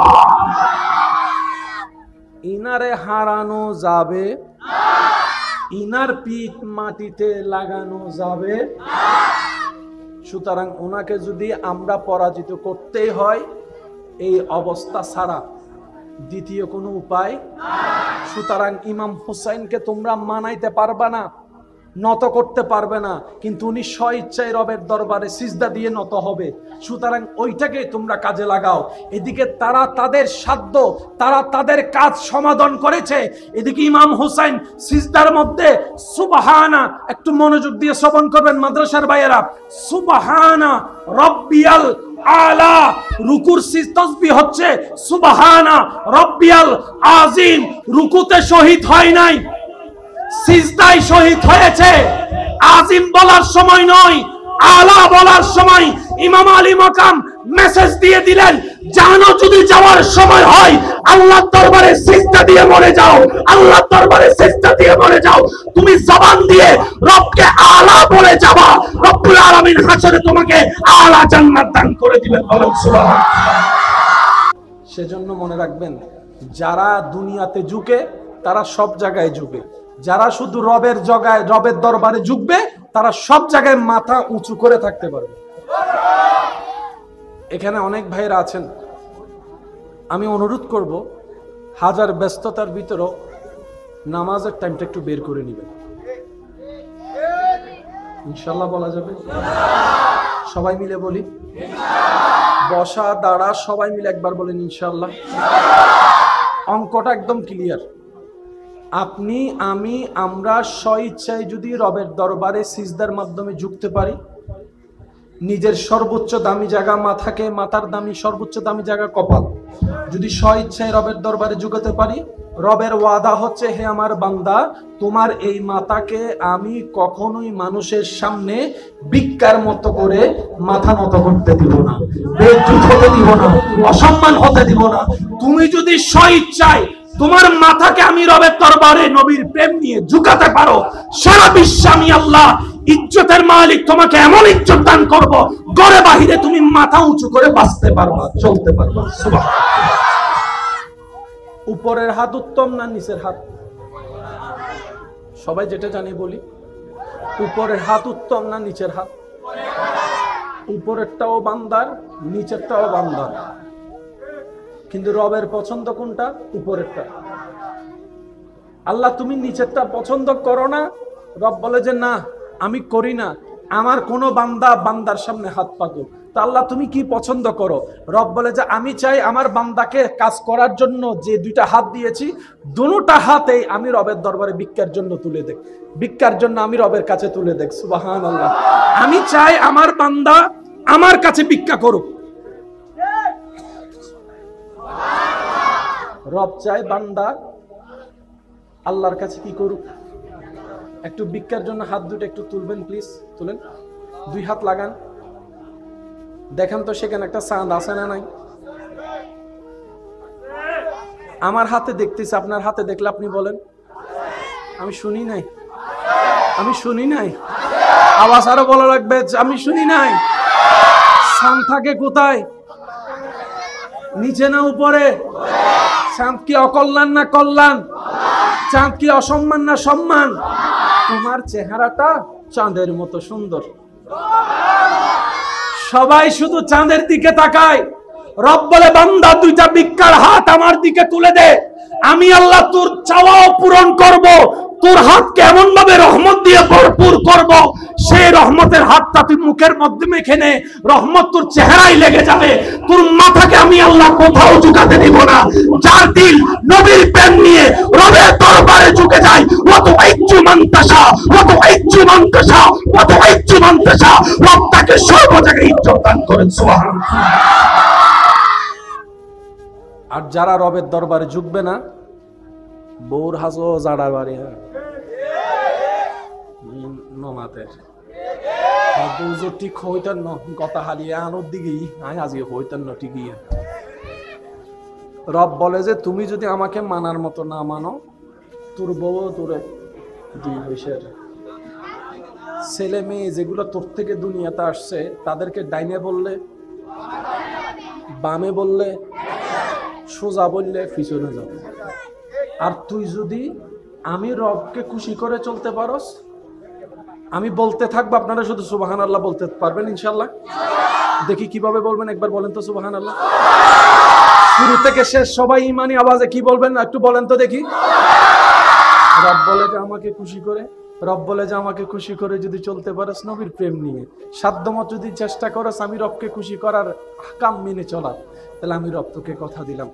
ইনারে হারানো যাবে, ইনার পিঠ মাটিতে লাগানো যাবে। সুতরাং ওনাকে যদি আমরা পরাজিত করতেই হয়, এই অবস্থা ছাড়া দ্বিতীয় কোনো উপায়। সুতরাং ইমাম হুসাইনকে তোমরা মানাইতে পারবে না, নত করতে পারবে না, কিন্তু উনি স্ব ইচ্ছায় রবের দরবারে সিজদা দিয়ে নত হবে। সুতরাং ওইটাকে তোমরা কাজে লাগাও। এদিকে তারা তাদের সাধ্য, তারা তাদের কাজ সমাধান করেছে, এদিকে ইমাম হুসাইন সিজদার মধ্যে সুবহানা, একটু মনোযোগ দিয়ে শ্রবণ করবেন মাদ্রাসার ভাইয়েরা, সুবহানা রব্বিয়াল আলা, রুকুর তাসবিহ হচ্ছে সুবহানা রব্বিয়াল আযীম। রুকুতে শহীদ হয় নাই, সিজদায় শহীদ হয়েছে। আজিম বলার সময় নয়, আলা বলার সময় ইমাম আলী মাকাম মেসেজ দিয়ে দিলেন, জানো যদি যাওয়ার সময় হয় আল্লাহর দরবারে সিজদা দিয়ে মরে যাও, আল্লাহর দরবারে সিজদা দিয়ে মরে যাও। তুমি জবান দিয়ে রবকে আলা বলে যাবা, রব্বুল আলামিন হাসরে তোমাকে আলা জান্নাত দান করে দিবেন। বলেন সুবহানাল্লাহ। সেজন্য মনে রাখবেন, যারা দুনিয়াতে ঝুঁকে তারা সব জায়গায় ঝুঁকে, যারা শুধু রবের জায়গায় রবের দরবারে ঝুঁকবে তারা সব জায়গায় মাথা উঁচু করে থাকতে পারবে। এখানে অনেক ভাইরা আছেন, আমি অনুরোধ করব হাজার ব্যস্ততার ভিতরেও নামাজের টাইমটা একটু বের করে নেবেন। ইনশাল্লাহ বলা যাবে? সবাই মিলে বলি, বসা দাঁড়া সবাই মিলে একবার বলেন ইনশাল্লাহ। অঙ্কটা একদম ক্লিয়ার। আপনি, আমি, আমরা স্বইচ্ছায় যদি রবের দরবারে সিজদার মাধ্যমে ঝুঁকতে পারি, নিজের সর্বোচ্চ দামি জায়গা মাথাকে, মাথার দামি সর্বোচ্চ দামি জায়গা কপাল, যদি স্বইচ্ছায় রবের দরবারে ঝুঁকাতে পারি, রবের ওয়াদা হচ্ছে, হে আমার বান্দা, তোমার এই মাথাকে আমি কখনোই মানুষের সামনে ভিক্ষার মতো করে মাথা নত করতে দিব না, বেইজ্জত হতে দিব না, অসম্মান হতে দিব না। তুমি যদি স্বইচ্ছায় তোমার মাথাকে আমি রবের দরবারে নবীর প্রেম নিয়ে ঝুঁকাতে পারো, সারা বিশ্বে আমি আল্লাহ ইজ্জতের মালিক তোমাকে এমন ইজ্জত দান করব, ঘরে বাহিরে তুমি মাথা উঁচু করে বাঁচতে পারবা, চলতে পারবা। সুবহানাল্লাহ। উপরের হাত উত্তম না নিচের হাত? সবাই যেটা জানি বলি, উপরের হাত উত্তম না নিচের হাত? উপরেরটাও বান্দার, নিচেরটাও বান্দার, কিন্তু রবের পছন্দ কোনটা? উপরেরটা। আল্লাহ তুমি নিচেরটা পছন্দ করো না, রব বলে যে না আমি করি না, আমার কোনো বান্দা বান্দার সামনে হাত পাতো। তা আল্লাহ তুমি কি পছন্দ করো? রব বলে যে আমি চাই আমার বান্দাকে কাজ করার জন্য যে দুইটা হাত দিয়েছি, দুটোটা হাতেই আমি রবের দরবারে ভিক্ষার জন্য তুলে দেখ, ভিক্ষার জন্য আমি রবের কাছে তুলে দেখ। সুবহানাল্লাহ। আমি চাই আমার বান্দা আমার কাছে ভিক্ষা করুক। রব চাই বান্দা আল্লাহর কাছে কি করুক? একটু ভিক্ষার জন্য হাত দুটো একটু তুলবেন প্লিজ, তুলেন, দুই হাত লাগান, দেখেন তো সেখানে একটা চাঁদ আছে না নাই? আমার হাতে দেখতেছি, আপনার হাতে দেখলে আপনি বলেন আমি শুনি নাই, আমি শুনি নাই। আওয়াজ আরো বলা লাগবে, আমি শুনি নাই। চাঁদ থাকে কোথায়? নিচে না উপরে? চাঁদ কি অকল্যাণ না কল্যাণ? চাঁদ কি অসম্মান না সম্মান? তোমার চেহারাটা চাঁদের মতো সুন্দর। সবাই শুধু চাঁদের দিকে তাকায়। রব বলে বান্দা দুইটা ভিক্ষার হাত আমার দিকে তুলে দে, আমি আল্লাহ তোর চাওয়াও পূরণ করব, তোর হাতকে এমন ভাবে রহমত দিয়ে ভরপুর করব, সেই রহমতের হাতটা তুই মুখের মধ্যে মেখে নে, রহমত তোর চেহারায় লেগে যাবে। তোর মাথাকে আমি আল্লাহ কোথাও ঝুঁকাতে দিব না। যার দিল নবীর প্রেম নিয়ে রবের দরবারে ঝুঁকে যায়, ওয়াত ইজ্জু মানতাশা, ওয়াত ইজ্জু মানতাশা, ওয়াত ইজ্জু মানতাশা, রব তাকে সর্ব জায়গায় ইজ্জত দান করেন। সুবহানাল্লাহ। আর যারা রবের দরবারে ঝুঁকবে না, বউর হাসো জাড়া বাড়ি নমাতের বউ ঠিক হইতেন ন কথা হারিয়ে আনোর দিকেই আয় আজকে হইতেন ন ঠিকই। রব বলে যে তুমি যদি আমাকে মানার মতো না মানো, তোর বউ তোরে দুই বৈশের ছেলে মেয়ে যেগুলো তোর থেকে দুনিয়াতে আসছে তাদেরকে ডাইনে বললে, বামে বললে, সোজা বললে পিছনে যাবে। আর তুই যদি আমি রবকে খুশি করে চলতে পারস, আমি বলতে থাকবো, আপনারা শুধু সুবহানাল্লাহ বলতে পারবেন ইনশাল্লাহ। দেখি কিভাবে বলবেন, একবার বলেন তো সুবহানাল্লাহ। শুরু থেকে শেষ সবাই ইমানি আওয়াজে কি বলবেন একটু বলেন তো দেখি। রব বলে যে আমাকে খুশি করে, রব বলে যে আমাকে খুশি করে যদি চলতে পারস নবীর প্রেম নিয়ে, সাধ্যমত যদি চেষ্টা করস আমি রবকে খুশি করার কাম মেনে চলার, তাহলে আমি রব তোকে কথা দিলাম,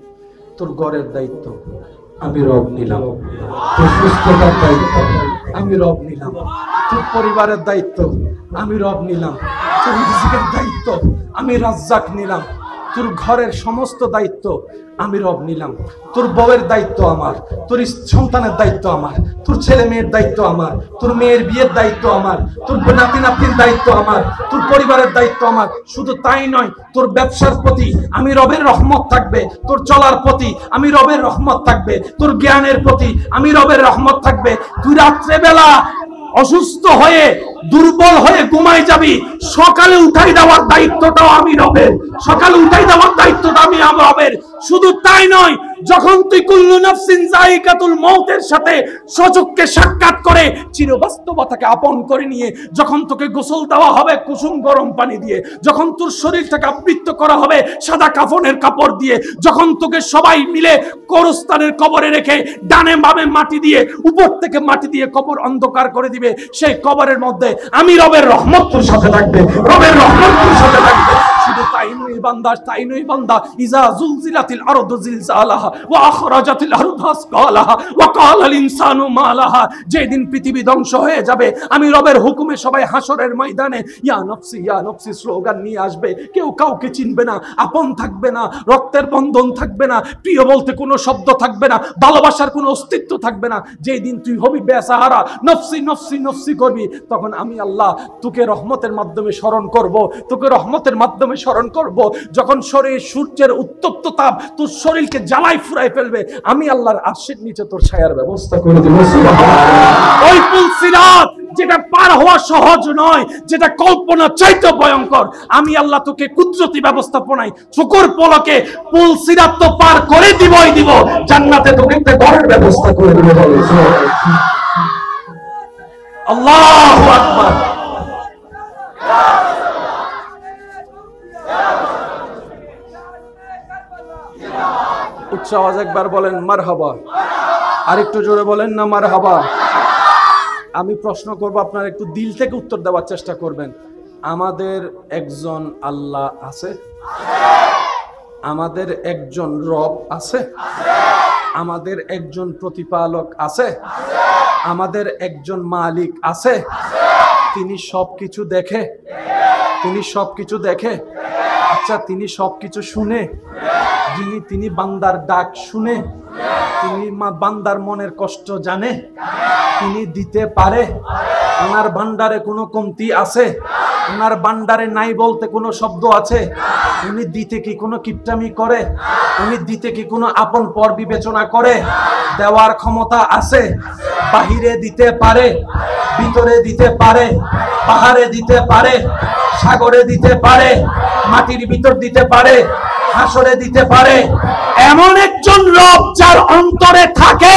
তোর ঘরের দায়িত্ব আমি রব নিলাম, তোর সুস্থতার দায়িত্ব আমি রব নিলাম, তোর পরিবারের দায়িত্ব আমি রব নিলাম, তোর রিজিকের দায়িত্ব আমি রাজ্জাক নিলাম, তোর ঘরের সমস্ত দায়িত্ব আমি রব নিলাম, তোর বউয়ের দায়িত্ব আমার, তোর সন্তানের দায়িত্ব আমার, তোর ছেলে মেয়ের দায়িত্ব আমার, তোর মেয়ের বিয়ের দায়িত্ব আমার, তোর নাতি নাতনির দায়িত্ব আমার, তোর পরিবারের দায়িত্ব আমার। শুধু তাই নয়, তোর ব্যবসার প্রতি আমি রবের রহমত থাকবে, তোর চলার প্রতি আমি রবের রহমত থাকবে, তোর জ্ঞানের প্রতি আমি রবের রহমত থাকবে। তুই রাত্রেবেলা অসুস্থ হয়ে দুর্বল হয়ে ঘুমাই যাবি, সকালে উঠাই দেওয়ার দায়িত্বটাও আমি রবের, সকালে উঠাই দেওয়ার দায়িত্বটা আমি রবের। শুধু তাই নয়, যখন তুই কুল্লু নাফসিন যায়িকাতুল মউতের সাথে সচক্ষে সাক্ষাৎ করে চিরবাস্তবতাকে আপন করে নিয়ে যখন তোকে গোসল দেওয়া হবে কুসুম গরম পানি দিয়ে, যখন তোর শরীরটাকে আবৃত করা হবে সাদা কাফনের কাপড় দিয়ে, যখন তোকে সবাই মিলে কবরস্থানের কবরে রেখে ডানে বামে মাটি দিয়ে উপর থেকে মাটি দিয়ে কবর অন্ধকার করে দিবে, সেই কবরের মধ্যে আমি রবের রহমত তোর সাথে থাকবে, রবের রহমত তোর সাথে থাকবে। শুধু তাই নয় বান্দা, ইজা জুলজিলাতিল আরদু জিলজালাহা ওয়া আখরাজাতিল আরদু আসকালাহা ওয়া ক্বালাল ইনসানু মা লাহা, যেদিন পৃথিবী ধ্বংস হয়ে যাবে আমি রবের হুকুমে সবাই হাসরের ময়দানে ইয়া নফসি স্লোগান নিয়ে আসবে। কেউ কাউকে চিনবে না, আপন থাকবে না, রক্তের বন্ধন থাকবে না, প্রিয় বলতে কোনো শব্দ থাকবে না, ভালোবাসার কোনো অস্তিত্ব থাকবে না। যেই দিন তুই হবি বেসাহারা, নফসি নফসি নফসি করবি, তখন আমি আল্লাহ তোকে রহমতের মাধ্যমে স্মরণ করব, তোকে রহমতের মাধ্যমে স্মরণ করব। যখন সূর্যের উত্তপ্ত তাপ তোর শরীরকে জ্বালাই ফুরাই ফেলবে, আমি আল্লাহর আরশের নিচে তোর ছায়ার ব্যবস্থা করে দেব। সুবহানাল্লাহ। ওই পুল সিরাত যেটা পার হওয়া সহজ নয়, যেটা কল্পনা চাইতে ভয়ঙ্কর, আমি আল্লাহ তোকে কুদরতি ব্যবস্থাপনায় চোখের পলকে পুল সিরাত তো পার করে দিবই দিব, জান্নাতে তোকে একটা ঘরের ব্যবস্থা করে দেব। আল্লাহু আকবার। উচ্চ আওয়াজ একবার বলেন মারহাবা, আরেকটু জোরে বলেন না মারহাবা। আমি প্রশ্ন করব, আপনারা একটু দিল থেকে উত্তর দেওয়ার চেষ্টা করবেন। আমাদের একজন আল্লাহ আছে? আমাদের একজন রব আছে? আমাদের একজন প্রতিপালক আছে? আমাদের একজন মালিক আছে? তিনি সবকিছু দেখে? তিনি সবকিছু দেখে? আচ্ছা, তিনি সবকিছু শুনে? তিনি বান্দার ডাক শুনে? তিনি বান্দার মনের কষ্ট জানে? তিনি দিতে পারে? ওনার ভান্ডারে কোনো কমতি আছে? ওনার ভান্ডারে নাই বলতে কোনো শব্দ আছে? উনি দিতে কি কোনো কিপটামি করে? উনি দিতে কি কোনো আপন পর বিবেচনা করে? দেওয়ার ক্ষমতা আছে। বাহিরে দিতে পারে, ভিতরে দিতে পারে, পাহাড়ে দিতে পারে, সাগরে দিতে পারে, মাটির ভিতর দিতে পারে, হাসরে দিতে পারে। এমন একজন রব যার অন্তরে থাকে,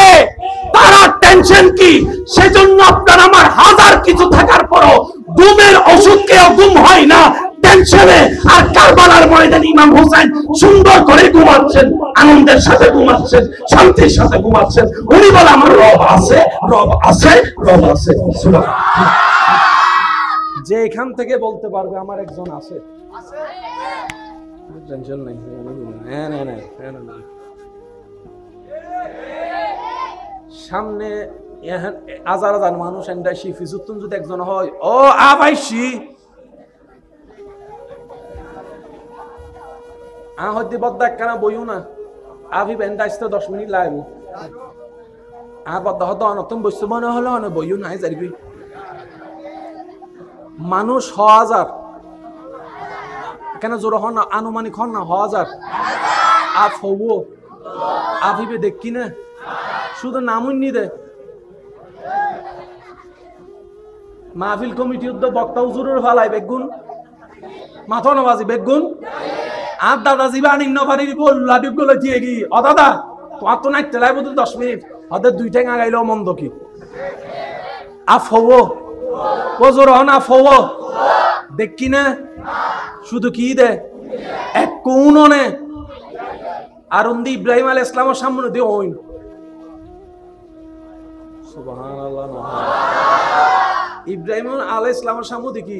তারা টেনশন কি? সেজন্য আপনার আমার হাজার কিছু থাকার পরও ঘুমের ওষুধ খেয়েও ঘুম হয় না টেনশনে। আর কারবালার ময়দানে ইমাম হোসেন সুন্দর করে ঘুমাচ্ছেন, আনন্দের সাথে ঘুমাচ্ছেন, শান্তির সাথে ঘুমাচ্ছেন। উনি বলে আমার রব আছে, রব আছে, রব আছে। যে এখান থেকে বলতে পারবে আমার একজন আছে, টেনশন নাই। সামনে হাজার হাজার মানুষ এন্ডাইছি ফিজুতুন যদি একজন হয়, ও আবাইছি হইতে বদ্দা একখানা বইও না, আভি বেন্ডাইতে 10 মিনিট লাগবে। বদ্দা হতো নতুন বসতে মনে হলো না, বইও নাই যাবি মানুষ 1000 এখানে জোর হন, আনুমানিক হন না 1000 আফ হবো আভিবে দেখি না, শুধু নামুন নি দে। মাহফিল কমিটি উদ্যোগ বক্তা হুজুরের ফালাই বেগুন মাথা নবাজি বেগুন আর দাদা জিবা নিম্ন বাড়ির বল লাডুক গুলো দিয়ে কি ও দাদা তোমার তো নাইতে লাগবে 10 মিনিট, ওদের 2 ঠ্যাং আগাইলেও মন্দ কি? আফ হবো ওজোর হন, আফ হবো দেখি না, শুধু কি দে এক কোন নে আর উন্দি ইব্রাহিম আলাইহিস সালামের সামনে দিয়ে ওই সুবহানাল্লাহ। ইব্রাহিম আলাইহিস সালামের সামনে দেখি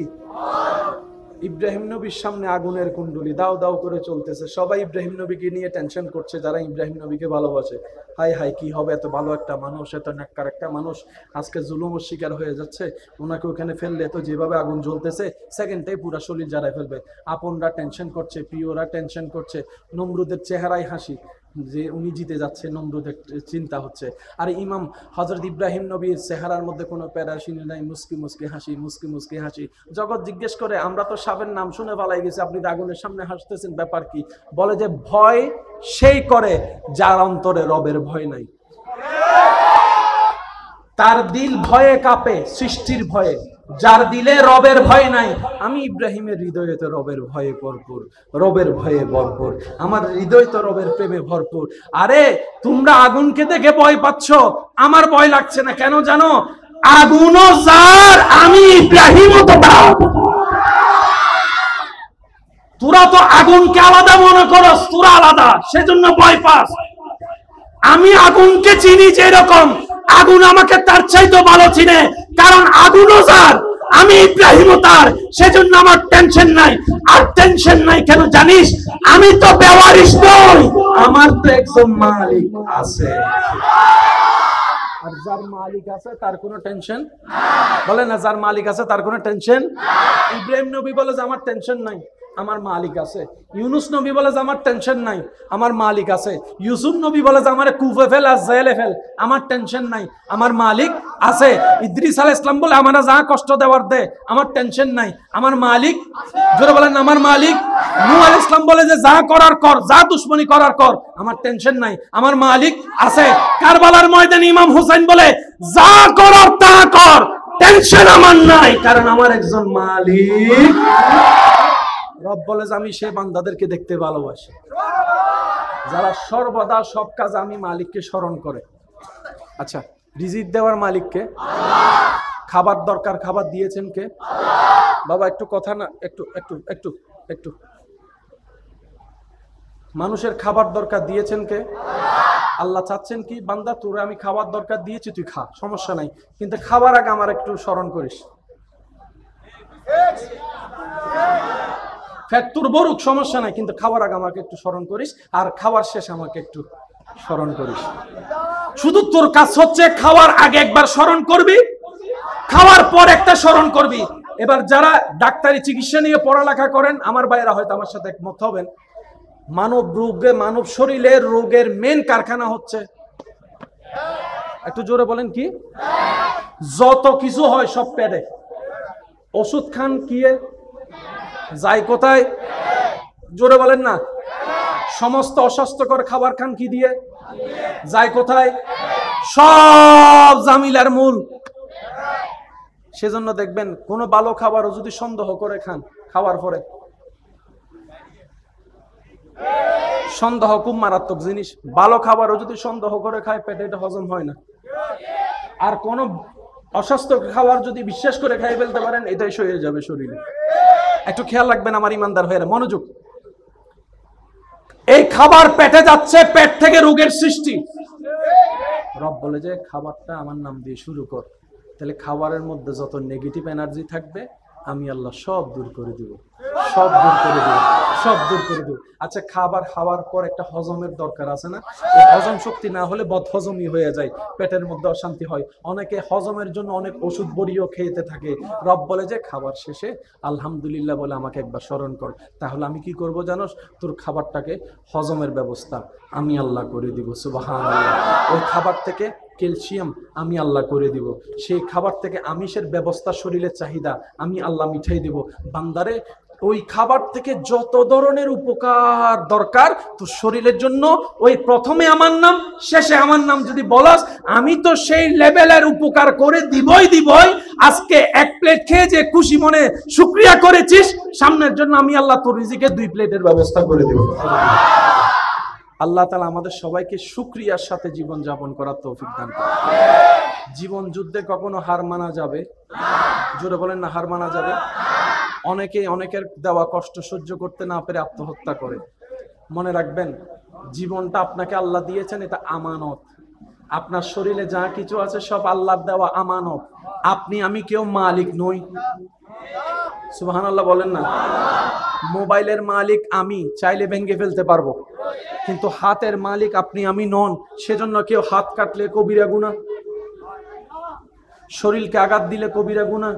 ইব্রাহিম নবীর সামনে আগুনের কুণ্ডলী দাও দাও করে চলতেছে। সবাই ইব্রাহিম নবীকে নিয়ে টেনশন করছে, যারা ইব্রাহিম নবীকে ভালোবাসে। হাই হাই কি হবে, এত ভালো একটা মানুষ, এত নেককার একটা মানুষ আজকে জুলুমের শিকার হয়ে যাচ্ছে। ওনাকে ওখানে ফেললে তো যেভাবে আগুন জ্বলতেছে সেকেন্ডটাই পুরা শরীর জ্বালায় ফেলবে। আপনরা টেনশন করছে, প্রিয়রা টেনশন করছে, নমরুদের চেহারায় হাসি যে উনি জিতে যাচ্ছে, নমরুদের চিন্তা হচ্ছে। আর ইমাম হযরত ইব্রাহিম নবীর চেহারার মধ্যে কোনো প্যারাশিনি নাই, মুস্কি মুস্কি হাসি, মুস্কি মুস্কি হাসি। জগৎ জিজ্ঞেস করে আমরা তো সাবের নাম শুনে পালাই গেছি, আপনি তো আগুনের সামনে হাসতেছেন, ব্যাপার কি? বলে যে ভয় সেই করে যার অন্তরে রবের ভয় নাই, তার দিল ভয়ে কাঁপে সৃষ্টির ভয়ে। যার দিলে রবের ভয় নাই। আমি ইব্রাহিমের হৃদয়ে তো রবের ভয়ে ভরপুর, রবের ভয়ে ভরপুর, আমার হৃদয় তো রবের প্রেমে ভরপুর। আরে তোমরা আগুনকে দেখে ভয় পাচ্ছ, আমার ভয় লাগছে না কেন জানো? আগুনও যার, আমি ইব্রাহিমও তো তার। তোরা তো আগুনকে আলাদা মনে করস, তোরা আলাদা, সেজন্য ভয় পাস। আমি আগুনকে চিনি যেরকম, আগুন আমাকে তার চাইতে ভালো চিনে, কারণ আগুনও যার, আমি ইব্রাহিমও তার, সেজন্য আমার টেনশন নাই। আর টেনশন নাই কেন জানিস? আমি তো বেওয়ারিশ নই, আমার তো একজন মালিক আছে। আর যার মালিক আছে তার কোনো টেনশন বলে না, যার মালিক আছে তার কোনো টেনশন। ইব্রাহিম নবী বলে যে আমার টেনশন নাই, আমার মালিক আছে। ইউনুস নবী বলে যে আমার টেনশন নাই, আমার মালিক আছে। ইউসুফ নবী বলে যে আমার কুফে ফেল আর জেলে ফেল, আমার টেনশন নাই, আমার মালিক আছে। ইদ্রিস আলাইহিস সালাম বলে আমার যা কষ্ট দেওয়ার দে, আমার টেনশন নাই, আমার মালিক। জোরে বলেন আমার মালিক। নূহ আলাইহিস সালাম বলে যে যা করার কর, যা দুশমনি করার কর, আমার টেনশন নাই, আমার মালিক আছে। কারবালার ময়দানে ইমাম হুসাইন বলে যা করার তা কর, টেনশন আমার নাই, কারণ আমার একজন মালিক। রব বলে যে আমি সে বান্দাদেরকে দেখতে ভালোবাসি যারা সর্বদা সব কাজ আমি মালিককে স্মরণ করে। আচ্ছা, রিজিক দেওয়ার মালিককে, খাবার দরকার খাবার দিয়েছেন কে? বাবা একটু কথা না, একটু একটু একটু একটু মানুষের খাবার দরকার দিয়েছেন কে? আল্লাহ চাচ্ছেন কি, বান্দা তোরে আমি খাবার দরকার দিয়েছি, তুই খা, সমস্যা নাই, কিন্তু খাবার আগে আমার একটু স্মরণ করিস। ফ্যাট তোর বরুক, সমস্যা নাই, কিন্তু খাবার আগে আমাকে একটু স্মরণ করিস, আর খাবার শেষ আমাকে একটু স্মরণ করিস। শুধু তোর কাজ হচ্ছে খাওয়ার আগে একবার স্মরণ করবি, খাওয়ার পর একটা স্মরণ করবি। এবার যারা ডাক্তারি চিকিৎসা নিয়ে পড়ালেখা করেন, আমার ভাইয়েরা হয়তো আমার সাথে একমত হবেন, মানব রোগে, মানব শরীরের রোগের মেন কারখানা হচ্ছে, একটু জোরে বলেন কি? যত কিছু হয় সব পেটে। ওষুধ খান কি যায় কোথায়? জোরে বলেন না। সমস্ত অস্বাস্থ্যকর খাবার খান কি দিয়ে? যায় কোথায়? সব জামিলার মূল। সেজন্য দেখবেন কোন ভালো খাবারও যদি সন্দেহ করে খান, খাওয়ার পরে সন্দেহ খুব মারাত্মক জিনিস। ভালো খাবারও যদি সন্দেহ করে খায়, পেটে এটা হজম হয় না। আর কোন অস্বাস্থ্য খাবার যদি বিশ্বাস করে খাই ফেলতে পারেন, এটাই সয়ে যাবে শরীরে। একটু খেয়াল রাখবেন আমার ইমানদার ভাইয়েরা, মনোযোগ। এই খাবার পেটে যাচ্ছে, পেট থেকে রোগের সৃষ্টি। রব বলে যে খাবারটা আমার নাম দিয়ে শুরু কর, তাহলে খাবারের মধ্যে যত নেগেটিভ এনার্জি থাকবে আমি আল্লাহ সব দূর করে দিব, সব দূর করে দিব, সব দূর করে দিব। আচ্ছা, খাবার খাওয়ার পর একটা হজমের দরকার আছে না? এই হজম শক্তি না হলে বদহজমই হয়ে যায়, পেটের মধ্যে অশান্তি হয়। অনেকে হজমের জন্য অনেক ওষুধ বড়িও খেতে থাকে। রব বলে যে খাবার শেষে আলহামদুলিল্লাহ বলে আমাকে একবার স্মরণ কর, তাহলে আমি কি করব জানোস? তোর খাবারটাকে হজমের ব্যবস্থা আমি আল্লাহ করে দিব। সুবহানাল্লাহ। ওই খাবার থেকে ক্যালসিয়াম আমি আল্লাহ করে দিব, সেই খাবার থেকে আমিষের ব্যবস্থা, শরীরের চাহিদা আমি আল্লাহ মিঠাই দিব। বান্দারে ওই খাবার থেকে যত ধরনের উপকার দরকার তোর শরীরের জন্য, ওই প্রথমে আমার নাম, শেষে আমার নাম যদি বলাস, আমি তো সেই লেভেলের উপকার করে দিবই দিবই। আজকে এক প্লেট খেয়ে যে খুশি মনে শুকরিয়া করেছিস, সামনের জন্য আমি আল্লাহ তোর রিজিকে 2 প্লেটের ব্যবস্থা করে দেব। আল্লাহ তাআলা আমাদের সবাইকে শুকরিয়ার সাথে জীবন যাপন করার তৌফিক দান করুন। জীবন যুদ্ধে কখনো হার মানা যাবে? জোরে বলেন না, হার মানা যাবে? অনেকে অনেকের দেওয়া কষ্ট সহ্য করতে না পেরে আত্মহত্যা করে। মনে রাখবেন, জীবনটা আপনাকে আল্লাহ দিয়েছেন, এটা আমানত। আপনার শরীরে যা কিছু আছে সব আল্লাহর দেওয়া আমানত। আপনি আমি কেউ মালিক নই। সুবহানাল্লাহ বলেন না। মোবাইলের মালিক আমি, চাইলে ভেঙে ফেলতে পারবো, কিন্তু হাতের মালিক আপনি আমি নন। সেজন্য কেউ হাত কাটলে কবিরা গুনাহ, শরীরকে আঘাত দিলে কবিরা গুনাহ।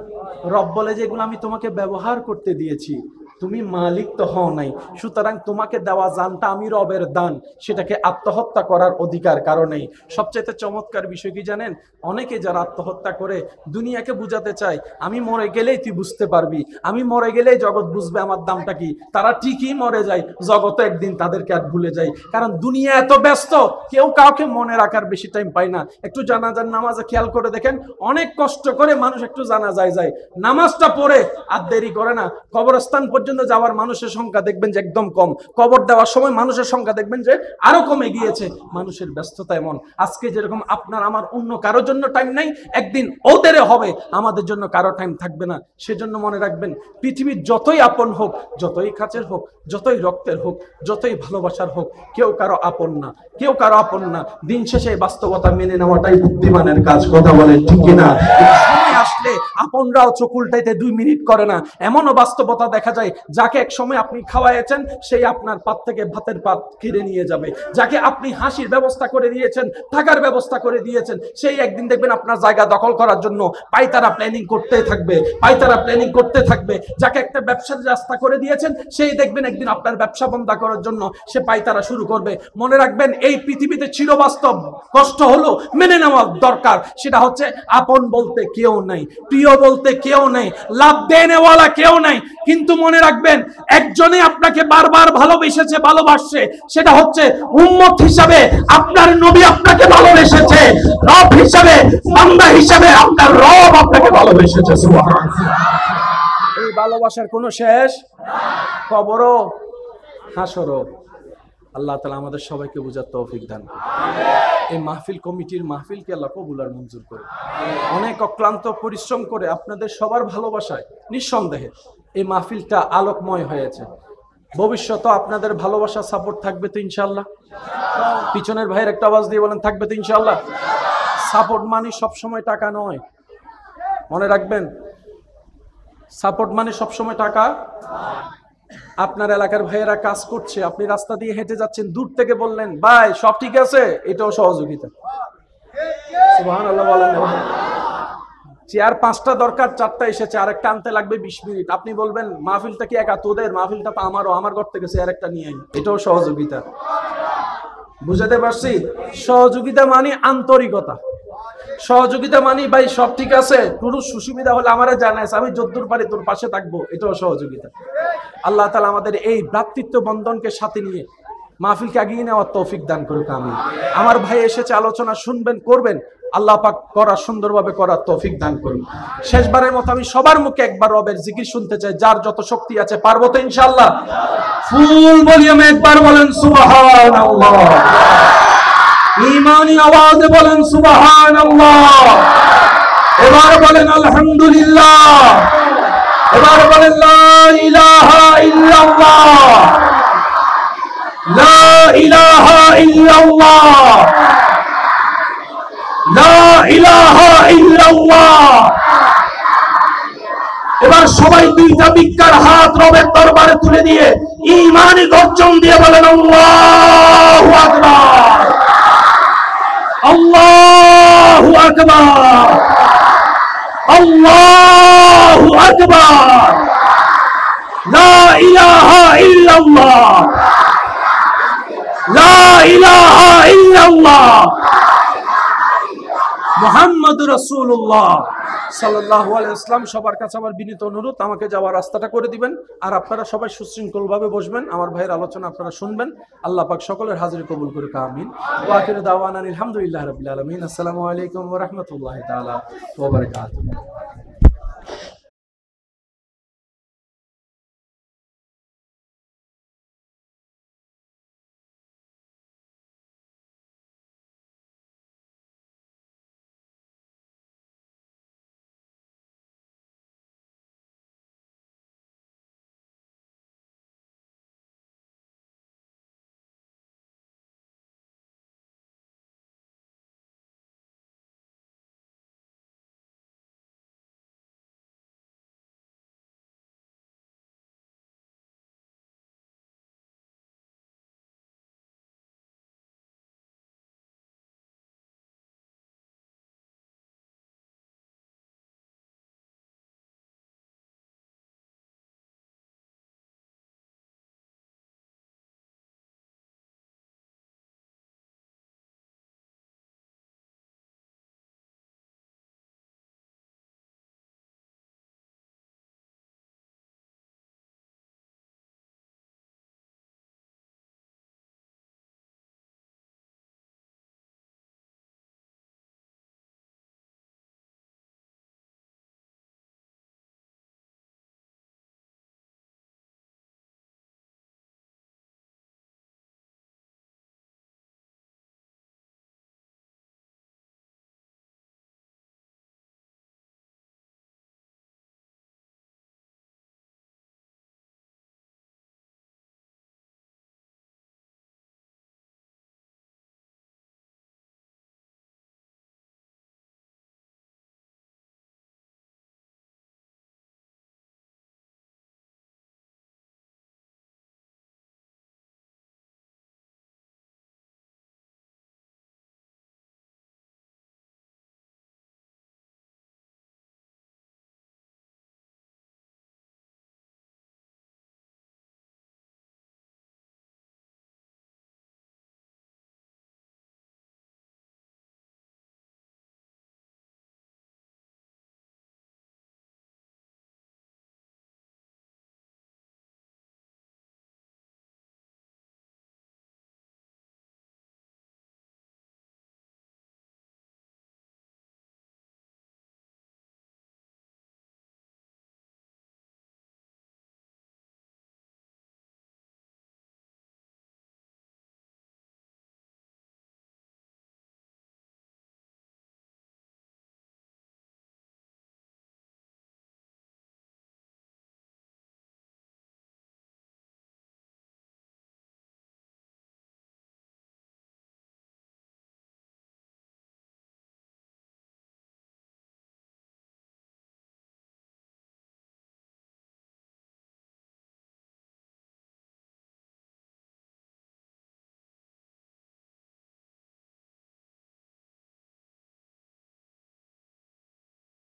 রব বলে যে এগুলো আমি তোমাকে ব্যবহার করতে দিয়েছি, তুমি মালিক তো হও নাই, সুতরাং তোমাকে দেওয়া জানটা আমি রবের দান, সেটাকে আত্মহত্যা করার অধিকার কারো নেই। সবচেয়ে চমৎকার বিষয় কি জানেন, অনেকে যারা আত্মহত্যা করে দুনিয়াকে বুঝাতে চায় আমি মরে গেলেই তুই বুঝতে পারবি, আমি মরে গেলেই জগৎ বুঝবে আমার দামটা কি, তারা ঠিকই মরে যায়, জগৎ একদিন তাদেরকে আর ভুলে যায়। কারণ দুনিয়া এত ব্যস্ত, কেউ কাউকে মনে রাখার বেশি টাইম পায় না। একটু জানাজার নামাজে খেয়াল করে দেখেন, অনেক কষ্ট করে মানুষ একটু জানাজায় যায়, নামাজটা পড়ে আর দেরি করে না। কবরস্থান পর্যন্ত যাওয়ার মানুষের সংখ্যা দেখবেন যে একদম কম, কবর দেওয়ার সময় মানুষের সংখ্যা দেখবেন যে আরো কমে গিয়েছে। মানুষের ব্যস্ততা এমন, আজকে যেরকম আপনার আমার অন্য কারোর জন্য টাইম নাই, একদিন ওদের হবে আমাদের জন্য কারো টাইম থাকবে না। সেজন্য মনে রাখবেন, পৃথিবীর যতই আপন হোক, যতই কাছের হোক, যতই রক্তের হোক, যতই ভালোবাসার হোক, কেউ কারো আপন না, কেউ কারো আপন না। দিন শেষে বাস্তবতা মেনে নেওয়াটাই বুদ্ধিমানের কাজ, কথা বলেন ঠিক কিনা? সময় আসলে আপনরাও চোখ উল্টাইতে 2 মিনিট করে না। এমনও বাস্তবতা দেখা যায়, যাকে এক সময় আপনি খাওয়াইছেন সেই আপনার পাত থেকে ভাতের পাত কেড়ে নিয়ে যাবে। যাকে আপনি হাসির ব্যবস্থা করে দিয়েছেন, থাকার ব্যবস্থা করে দিয়েছেন, সেই একদিন দেখবেন আপনার জায়গা দখল করার জন্য পাইতারা প্ল্যানিং করতে থাকবে, পাইতারা প্ল্যানিং করতে থাকবে। যাকে একটা ব্যবসার রাস্তা করে দিয়েছেন, সেই দেখবেন একদিন আপনার ব্যবসা বন্ধ করার জন্য সে পাইতারা শুরু করবে। মনে রাখবেন, এই পৃথিবীতে চিরবাস্তব কষ্ট হলো মেনে নেওয়া দরকার। সেটা হচ্ছে আপন বলতে কেউ নাই, প্রিয় বলতে কেউ নাই, লাভ দেনেওয়ালা কেউ নাই। কিন্তু মনে রাখবেন, একজনে আপনাকে বারবার ভালোবেসেছে, ভালোবাসছে, সেটা হচ্ছে উম্মত হিসাবে আপনার নবী আপনাকে ভালোবেসেছে, রব হিসাবে, বান্দা হিসাবে আপনার রব আপনাকে ভালোবেসেছে। সুবহানাল্লাহ। এই ভালোবাসার কোনো শেষ, কবরও হাসরও। আল্লাহ তাআলা আমাদের সবাইকে বুঝার তৌফিক দান করুন। এই মাহফিল কমিটির মাহফিলকে আল্লাহ কবুল আর মঞ্জুর করে। অনেক অক্লান্ত পরিশ্রম করে আপনাদের সবার ভালোবাসায় নিঃসন্দেহে এই মাহফিলটা আলোকময় হয়েছে। ভবিষ্যতে আপনাদের ভালোবাসা সাপোর্ট থাকবে তো ইনশাআল্লাহ? পিছনের ভাইয়ের একটা আওয়াজ দিয়ে বলেন, থাকবে তো ইনশাআল্লাহ? সাপোর্ট মানে সবসময় টাকা নয়, মনে রাখবেন। সাপোর্ট মানে সবসময় টাকা। আপনার এলাকার ভাইয়েরা কাজ করছে, আপনি রাস্তা দিয়ে হেঁটে যাচ্ছেন, দূর থেকে বললেন ভাই সব ঠিক আছে, এটাও সহযোগিতা। সুবহানাল্লাহ বলেন। চেয়ার 5টা দরকার, 4টা এসেছে, আরেকটা আনতে লাগবে 20 মিনিট। আপনি বলবেন মাহফিলটা কি একা তোদের? মাহফিলটা তো আমারও, আমার ঘর থেকে চেয়ার একটা নিয়ে আই, এটাও সহযোগিতা। বুঝাতে পারছি? সহযোগিতা মানে আন্তরিকতা। সহযোগিতা মানে ভাই সব ঠিক আছে, তোর সুবিধা হলে আমারে জানাইস, আমি যদ্দূর পারি তোর পাশে থাকবো, এটাও সহযোগিতা। আল্লাহ তাআলা আমাদের এই ভ্রাতৃত্ব বন্ধনকে সাথে নিয়ে মাহফিলকে এগিয়ে নেওয়ার তৌফিক দান করুক, আমিন। আমার ভাই এসেছে, আলোচনা শুনবেন, করবেন, আল্লাহ পাক করা সুন্দরভাবে করার তৌফিক দান করুন। শেষবারের মতো আমি সবার মুখে একবার রবের জিকির শুনতে চাই, যার যত শক্তি আছে। পারবো তো ইনশাআল্লাহ? ফুল ভলিউমে একবার বলেন সুবহানাল্লাহ। ঈমানি আওয়াজে বলেন সুবহানাল্লাহ। এবার বলেন আলহামদুলিল্লাহ। এবার বলেন লা ইলাহা ইল্লাল্লাহ, লা ইলাহা ইল্লাল্লাহ, লা ইলাহা ইল্লাল্লাহ। এবার সবাই 2টা ভিক্ষার হাত রবের দরবারে তুলে দিয়ে ঈমানি গর্জন দিয়ে বলেন আল্লাহু আকবার, আল্লাহু আকবার, আল্লাহু আকবার, লা ইলাহা ইল্লাল্লাহ, লা ইলাহা ইল্লাল্লাহ, মুহাম্মাদুর রাসূলুল্লাহ সাল্লাল্লাহু আলাইহি ওয়াসাল্লাম। সবার কাছে আমার বিনীত অনুরোধ, আমাকে যাওয়ার রাস্তাটা করে দিবেন, আর আপনারা সবাই সুশৃঙ্খলভাবে বসবেন, আমার ভাইয়ের আলোচনা আপনারা শুনবেন। আল্লাহ পাক সকলের হাজিরি কবুল করুক, আমিন। ওয়া আখিরু দাওয়ানা আলহামদুলিল্লাহি রাব্বিল আলামিন। আসসালামু আলাইকুম ওয়া রাহমাতুল্লাহি তাআলা ওয়া বারাকাতুহু।